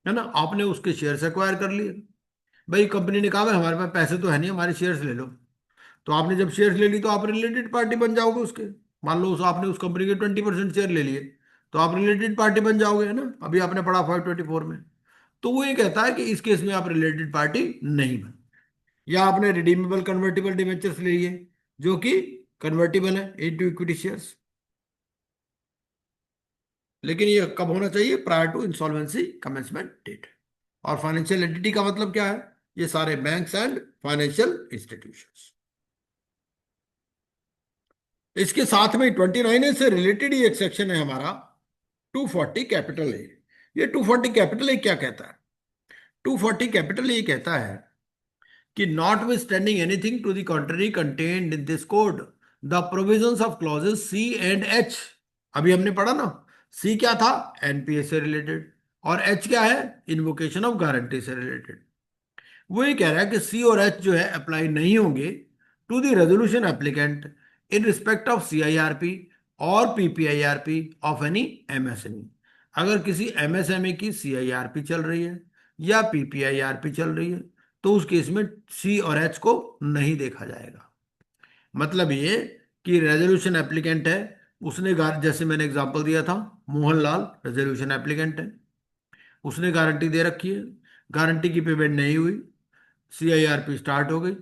है ना, आपने उसके शेयर्स एक्वायर कर लिए। भाई कंपनी ने कहा भाई हमारे पास पैसे तो है नहीं, हमारे शेयर्स ले लो। तो आपने जब शेयर्स ले ली तो आप रिलेटेड पार्टी बन जाओगे उसके। मान लो आपने उस कंपनी के 20% शेयर ले लिए, तो आप रिलेटेड पार्टी बन जाओगे, है ना, अभी आपने पढ़ा 524 में। तो वो ये कहता है कि इस केस में आप रिलेटेड पार्टी नहीं बन, या आपने रिडीमेबल कन्वर्टिबल डिबेंचर्स ले लिए जो कि कन्वर्टिबल है इनटू इक्विटी शेयर्स, लेकिन ये कब होना चाहिए, prior to insolvency commencement date. और फाइनेंशियल एंटिटी का मतलब क्या है, ये सारे बैंक्स एंड फाइनेंशियल इंस्टीट्यूशंस। इसके साथ में 29A से रिलेटेड ही एक सेक्शन है हमारा 240 कैपिटल ए। ये 240 कैपिटल ए क्या कहता है, 240 कैपिटल ए कहता है कि notwithstanding anything to the contrary contained in this code the provisions of clauses C and H. अभी हमने पढ़ा ना, सी क्या था, एनपीए से रिलेटेड, और एच क्या है, इन्वोकेशन ऑफ गारंटी से रिलेटेड। वो ये कह रहा है कि सी और एच जो है अप्लाई नहीं होंगे to the resolution applicant in respect of CIRP और पीपीआईआरपी ऑफ एनी एमएसएमई। अगर किसी एमएसएमई की सीआईआरपी चल रही है या पीपीआईआरपी चल रही है तो उस केस में सी और एच को नहीं देखा जाएगा। मतलब ये कि रेजोल्यूशन एप्लीकेंट है, उसने जैसे मैंने एग्जांपल दिया था, मोहनलाल रेजोल्यूशन एप्लीकेंट है, उसने गारंटी दे रखी है, गारंटी की पेमेंट नहीं हुई, सीआईआरपी स्टार्ट हो गई,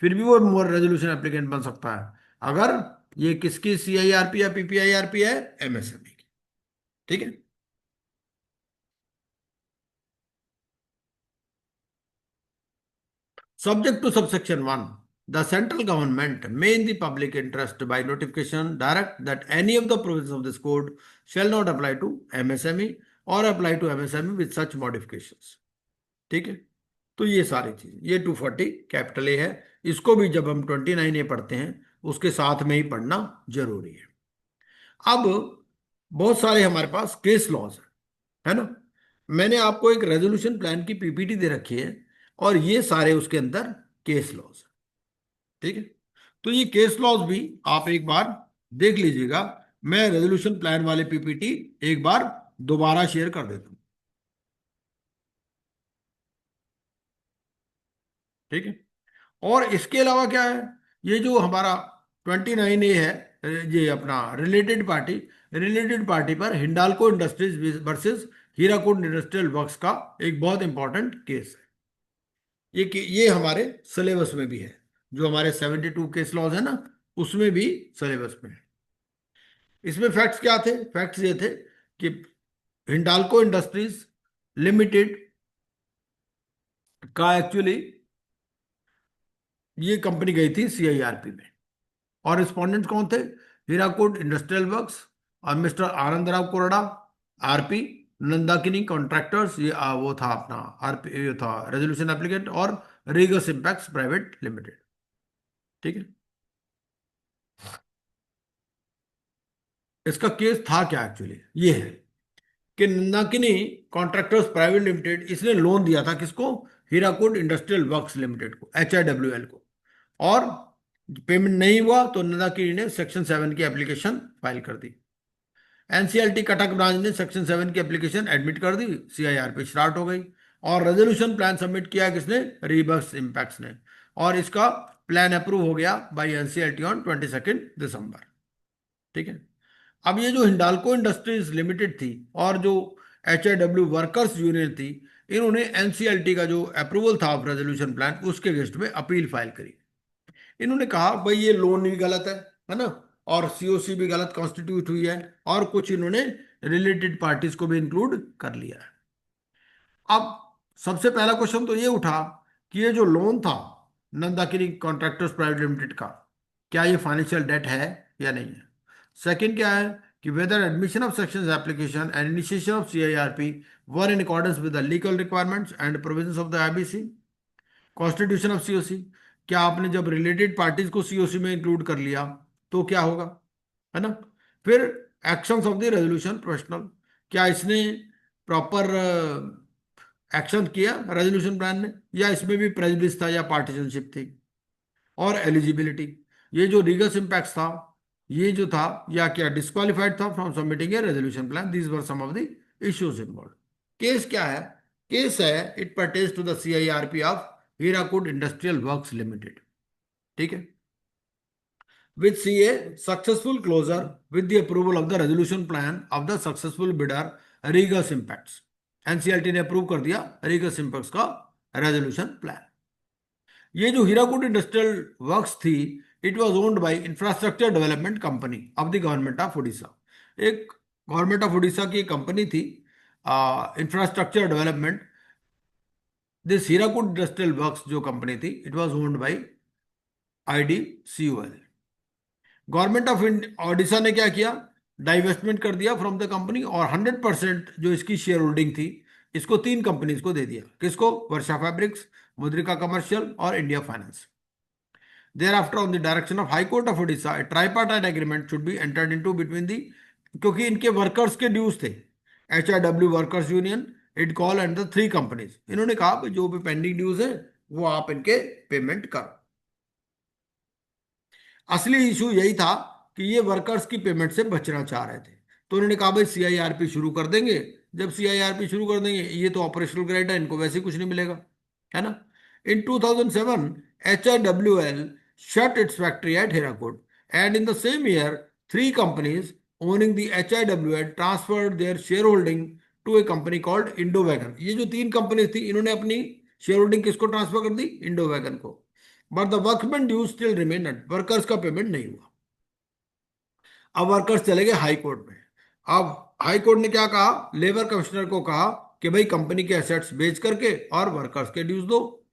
फिर भी वो रेजोल्यूशन एप्लीकेंट बन सकता है अगर ये किसकी सीआईआरपी या पीपीआईआरपी है, एमएसएमई की। ठीक है, subject to subsection 1, the central government may in the public interest by notification direct that any of the provisions of this code shall not apply to MSME or apply to MSME with such modifications। ठीक है, तो ये सारी चीज, ये 240 capital A है। इसको भी जब हम 29A पढ़ते हैं उसके साथ में ही पढ़ना जरूरी है। अब बहुत सारे हमारे पास केस लॉज है ना। मैंने आपको एक रेजोल्यूशन प्लान की पीपीटी दे रखी है और ये सारे उसके अंदर केस लॉज, ठीक है। तो ये केस लॉज भी आप एक बार देख लीजिएगा। मैं रेजोल्यूशन प्लान वाले पीपीटी एक बार दोबारा शेयर कर देता हूं, ठीक है। और इसके अलावा क्या है, ये जो हमारा 29A है, ये अपना रिलेटेड पार्टी पर Hindalco industries versus Hirakud industrial works का एक बहुत इंपॉर्टेंट केस है। ये हमारे सिलेबस में भी है, जो हमारे 72 केस लॉज है ना, उसमें भी सिलेबस में है। इसमें फैक्ट्स क्या थे? फैक्ट्स ये थे कि हिंडाल्को इंडस्ट्रीज लिमिटेड का एक्चुअली ये कंपनी गई थी CIRP में, और रिस्पोंडेंट कौन थे? हीराकुड इंडस्ट्रियल वर्क्स और मिस्टर आनंदराव कोरडा, RP, नंदाकिनी कॉन्ट्रैक्टर्स, ये वो था अपना RP, ये था रेजोल्यूशन एप्लीकेंट, और रीगस इम्पैक्ट्स प्राइवेट लिमिटेड, ठीक है। इसका केस था क्या एक्चुअली? ये है कि नंदाकिनी कॉन्ट्रैक्टर्स प्राइवेट लिमिटेड, इसने लोन दिया था किसको? हीराकुड इंडस्ट्रियल वर्क्स लिमिटेड को, HIWL को, और पेमेंट नहीं हुआ तो नंदाकिनी ने सेक्शन 7 की एप्लीकेशन फाइल कर दी। NCLT कटक ब्रांच ने सेक्शन 7 की एप्लीकेशन एडमिट कर दी, CIRP स्टार्ट हो गई, और रेजोल्यूशन प्लान सबमिट किया किसने? रीबस इम्पैक्ट्स ने, और इसका प्लान अप्रूव हो गया बाय NCLT ऑन 22 दिसंबर, ठीक है। अब ये जो हिंडाल्को इंडस्ट्रीज लिमिटेड थी और जो HIW वर्कर्स यूनियन थी, इन्होंने NCLT का जो अप्रूवल था ऑफ रेजोल्यूशन प्लान, उसके अगेंस्ट में अपील फाइल करी। इन्होंने कहा भाई ये लोन भी गलत है ना, और COC भी गलत कॉन्स्टिट्यूट हुई है, और कुछ इन्होंने रिलेटेड पार्टीज को भी इंक्लूड कर लिया है। अब सबसे पहला क्वेश्चन तो ये उठा कि ये जो लोन था नंदाकिनी कॉन्ट्रैक्टर्स प्राइवेट लिमिटेड का, क्या ये फाइनेंशियल डेट है या नहीं है? सेकंड क्या है कि whether admission of sections application and initiation of CIRP were in accordance with the legal requirements and provisions of the IBC constitution of COC। क्या आपने जब रिलेटेड पार्टीज को COC में इंक्लूड कर लिया तो क्या होगा, है ना। फिर actions of the resolution professional, क्या इसने प्रॉपर एक्शन किया रेजोल्यूशन प्लान ने, या इसमें भी प्रेजुडिस था या पार्टिशनशिप थी। और एलिजिबिलिटी, ये जो रीगस इम्पैक्ट था, ये जो था, या क्या डिस्क्वालिफाइड था from submitting a resolution plan. These were some of the issues involve. Case क्या है? केस है it pertains to the CIRP of Hirakud industrial works limited, ठीक है, which see a successful closure with the approval of the resolution plan of the successful bidder Regus Impacts। NCLT ने approve कर दिया Regus Impacts का resolution plan. ये जो Hirakud industrial works थी, it was owned by infrastructure development company of the government of Orissa. एक government of Orissa की एक कंपनी थी, infrastructure development. This Hirakud industrial works जो कंपनी थी, it was owned by IDCOL। Government of Odisha ने क्या किया? डाइवेस्टमेंट कर दिया फ्रॉम द कंपनी, और 100% जो इसकी शेयर होल्डिंग थी, इसको 3 कंपनीज को दे दिया। किसको? वर्षा फैब्रिक्स, मुद्रिका कमर्शियल और India finance. Thereafter, on the direction of High Court of Odisha, a tripartite agreement should be entered into between the, क्योंकि इनके वर्कर्स के ड्यूज थे, HIW workers union, IDCOL and the 3 companies. इन्होंने कहा कि जो भी पेंडिंग ड्यूज है वो आप इनके पेमेंट करो। असली इशू यही था कि ये वर्कर्स की पेमेंट से बचना चाह रहे थे, तो उन्होंने कहा भाई CIRP शुरू कर देंगे। जब CIRP शुरू कर देंगे, ये तो ऑपरेशनल ग्रेड है, इनको वैसे कुछ नहीं मिलेगा, है ना। In 2007, HIWL shut its factory at Hirakud, and in the same year, 3 companies owning the HIWL transferred their shareholding to a company called Indowagon। ये जो 3 कंपनीज थी, इन्होंने अपनी शेयर होल्डिंग किसको ट्रांसफर कर दी? इंडोवैगन को। But the workman dues still remain, workers का पेमेंट नहीं हुआ। अब वर्कर्स चले गए हाई कोर्ट में। अब हाई कोर्ट ने क्या कहा? लेबर कमिश्नर को कहा कि भाई कंपनी के एसेट्स बेच करके और वर्कर्स के ड्यूज दो।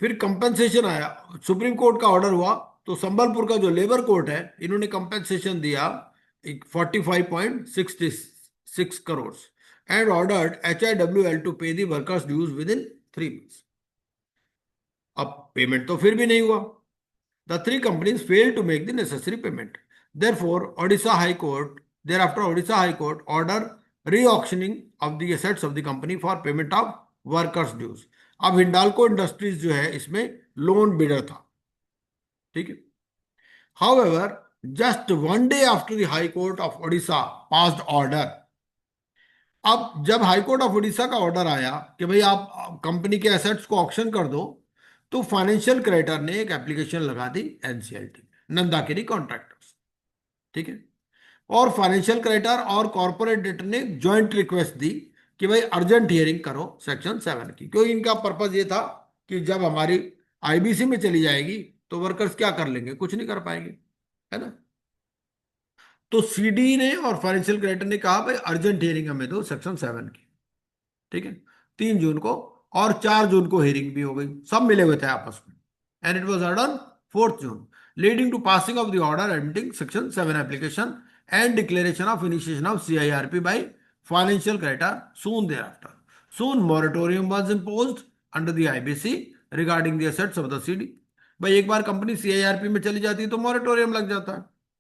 फिर कंपेंसेशन आया, सुप्रीम कोर्ट का ऑर्डर हुआ, तो संबलपुर का जो लेबर कोर्ट है, इन्होंने कंपेंसेशन दिया 45.66 crore and ordered HIWL to pay the workers dues within 3 months. अब पेमेंट तो फिर भी नहीं हुआ, The three companies failed to make the necessary payment. Therefore, thereafter Odisha High Court order re-auctioning of the assets of the company for payment of workers' dues. अब Hindalco industries जो है इसमें लोन बिडर था, ठीक है. However, just one day after the High Court of Odisha passed order, अब जब high court of Orissa का ऑर्डर आया कि भाई आप कंपनी के एसेट्स को ऑक्शन कर दो, तो फाइनेंशियल क्रेडिटर ने एक एप्लीकेशन लगा दी एनसीएलटी में, नंदाकिनी कॉन्ट्रैक्टर्स, ठीक है. और फाइनेंशियल क्रेडिटर और कॉर्पोरेट डेटर ने ज्वाइंट रिक्वेस्ट दी कि भाई अर्जेंट हियरिंग करो सेक्शन 7 की, क्योंकि इनका पर्पज ये था कि जब हमारी आईबीसी में चली जाएगी तो वर्कर्स क्या कर लेंगे, कुछ नहीं कर पाएंगे, है ना. तो सीडी ने और फाइनेंशियल क्रेडिटर ने कहा भाई अर्जेंट हियरिंग हमें दो सेक्शन 7 की, ठीक है. 3 जून को और 4 जून को हियरिंग भी हो गई, सब मिले हुए थे आपस में. And it was order 4 June leading to passing of the order admitting section 7 application and declaration of initiation of CIRP by financial creditor soon thereafter. Soon moratorium was imposed under the IBC regarding the assets of the CD. भाई एक बार company CIRP में चली जाती है तो moratorium लग जाता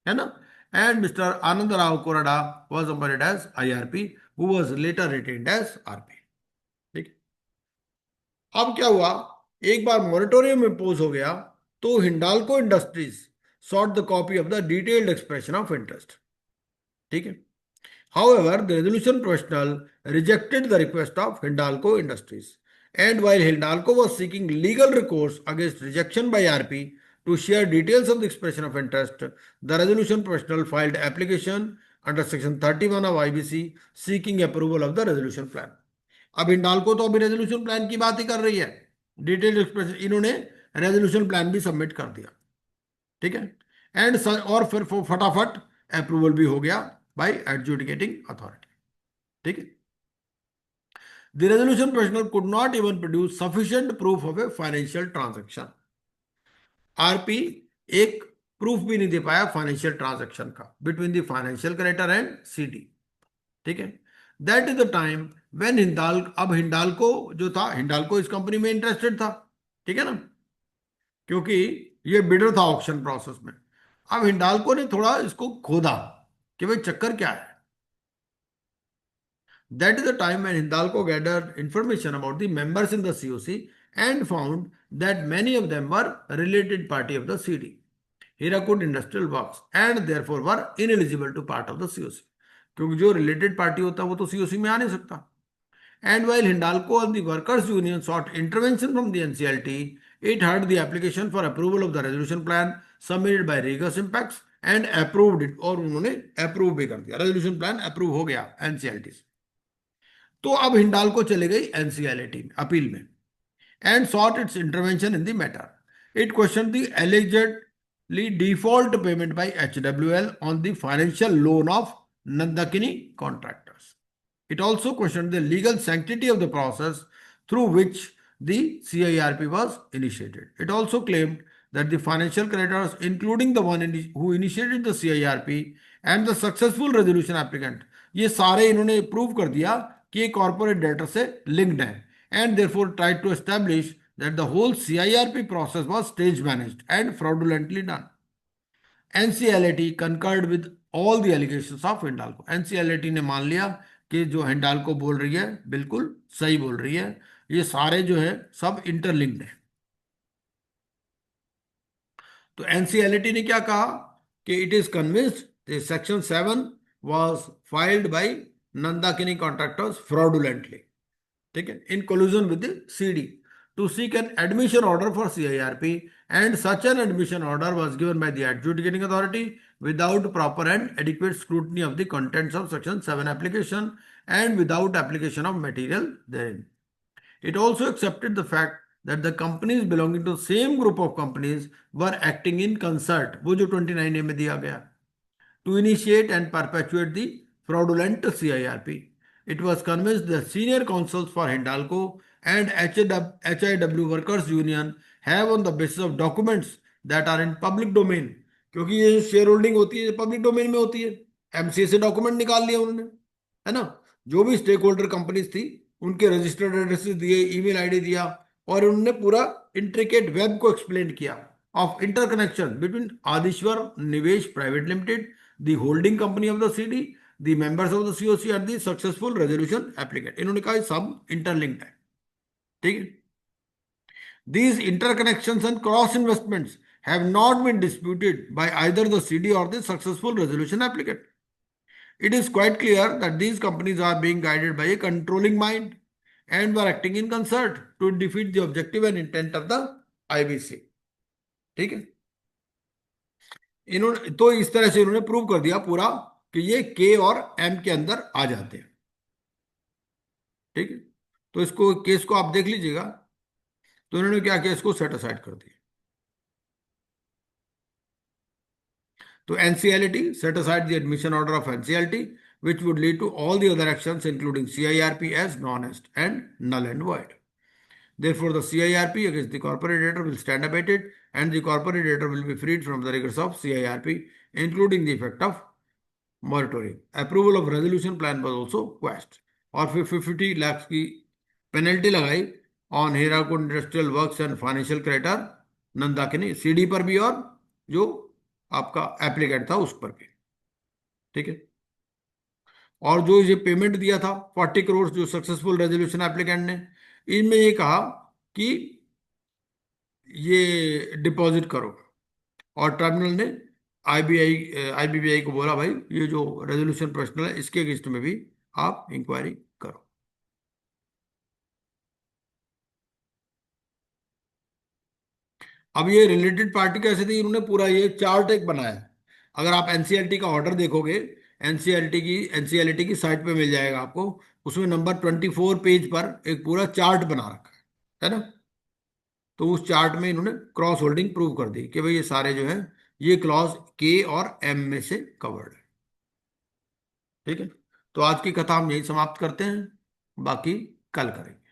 है ना. And Mr. Anand Rao Korada was appointed as IRP, who was later retained as RP. ठीक है. अब क्या हुआ, एक बार मोरेटोरियम इम्पोज हो गया तो Hindalco industries sought the copy of the detailed expression of interest, ठीक है. However, the resolution professional rejected the request of Hindalco Industries, and while Hindalco was seeking legal recourse against rejection by RP to share details of the expression of interest, the resolution professional filed application under section 31 of IBC seeking approval of the resolution plan. अब हिंडाल्को तो अभी resolution plan की बात ही कर रही है, detailed expression इन्होंने resolution plan भी सबमिट कर दिया, ठीक है. एंड और फिर फटाफट अप्रूवल भी हो गया by adjudicating authority, ठीक है. The resolution professional could not even produce sufficient proof of a financial transaction. RP एक प्रूफ भी नहीं दे पाया फाइनेंशियल ट्रांजैक्शन का between the financial creditor and CD, ठीक है. That is the time when Hindalco जो था, हिंडाल्को इस कंपनी में इंटरेस्टेड था, ठीक है ना, क्योंकि ये बिडर था ऑक्शन प्रोसेस में. अब हिंडाल्को ने थोड़ा इसको खोदा कि भाई चक्कर क्या है. That is the time when Hindalco gathered information about the members in the COC and found that many of them were related party of the CD, Hirakud Industrial Works, and therefore were ineligible to part of the COC. क्योंकि जो related party होता है वो तो COC में आ नहीं सकता. And while Hindalco and the workers union sought intervention from the NCLT, it heard the application for approval of the resolution plan submitted by Regus Impacts and approved it, और उन्होंने approve भी कर दिया. Resolution plan approve हो गया NCLT से. तो अब हिंडाल्को चले गई एनसीएलटी में अपील में and sought its intervention in the matter. It question the allegedly default payment by HWL on the financial loan of Nandakini contractors. It also question the legal sanctity of the process through which the CIRP was initiated. It also claimed that the financial creditors, including the one who initiated the CIRP and the successful resolution applicant, ये सारे इन्होंने prove कर दिया कि ये corporate debtor से linked है, and therefore tried to establish that the whole CIRP process was stage managed and fraudulently done. NCLAT concurred with all the allegations of Hindalco. NCLAT ने मान लिया कि जो हिंडाल्को बोल रही है बिल्कुल सही बोल रही है, ये सारे जो है सब इंटरलिंक्ड है. तो एनसीएलटी ने क्या कहा कि it is convinced section 7 was filed by Nandakini contractors fraudulently, ठीक है, in collusion with the CD to seek an admission order for CIRP, and such an admission order was given by the adjudicating authority without proper and adequate scrutiny of the contents of section 7 application and without application of material therein. It also accepted the fact that the companies belonging to the same group of companies were acting in concert, वो जो 29A में दिया गया, to initiate and perpetuate the fraudulent CIRP. It was convinced that senior counsels for Hindalco and HIW Workers Union have on the basis of documents that are in public domain, क्योंकि ये share holding होती है public domain में होती है, MCA से document निकाल लिया उन्होंने, है ना, जो भी स्टेक होल्डर कंपनीज थी उनके रजिस्टर्ड एड्रेस दिए, ईमेल आईडी दिया, और उन्होंने पूरा इंट्रिकेट वेब को एक्सप्लेन किया of interconnection between Adishwar Nivesh Private Limited, the holding company of the CD, the members of the COC and the successful resolution applicant. इन्होंने कहा सब इंटरलिंक्ड है, ठीक है. These interconnections and cross investments have not been disputed by either the CD or the successful resolution applicant. It is quite clear that these companies are being guided by a controlling mind and were acting in concert to defeat the objective and intent of the IBC. ठीक है. इन्होंने तो इस तरह से इन्होंने prove कर दिया पूरा कि ये के और एम के अंदर आ जाते हैं. ठीक है. तो इसको केस को आप देख लीजिएगा. तो इन्होंने क्या किया, इसको सेट असाइड कर दिया. तो NCLT set aside the admission order of NCLT, which would lead to all the other actions including CIRP as non-est and null and void. Therefore, the CIRP against the corporator will stand abated and the corporator will be freed from the rigors of CIRP, including the effect of moratorium. Approval of resolution plan was also quashed. और फिर 50 लाख की penalty लगाई on Hirakud industrial works and financial creditor Nandakini CD पर भी और जो आपका applicant था उस पर भी. ठीक है. और जो ये पेमेंट दिया था 40 करोड़ जो सक्सेसफुल रेजोल्यूशन एप्लीकेंट ने, इनमें ये कहा कि ये डिपॉजिट करो. और ट्राइब्यूनल ने IBBI को बोला भाई ये जो रेजोल्यूशन प्रोफेशनल है इसके अगेंस्ट में भी आप इंक्वायरी करो. अब ये रिलेटेड पार्टी कैसे थी, इन्होंने पूरा ये चार्ट एक बनाया. अगर आप NCLT का ऑर्डर देखोगे, NCLT की साइट पे मिल जाएगा आपको. उसमें नंबर 24 पेज पर एक पूरा चार्ट बना रखा है ना. तो उस चार्ट में इन्होंने क्रॉस होल्डिंग प्रूव कर दी कि भाई ये सारे जो है ये क्लॉज के और एम में से कवर्ड है. ठीक है. तो आज की कथा हम यही समाप्त करते हैं, बाकी कल करेंगे.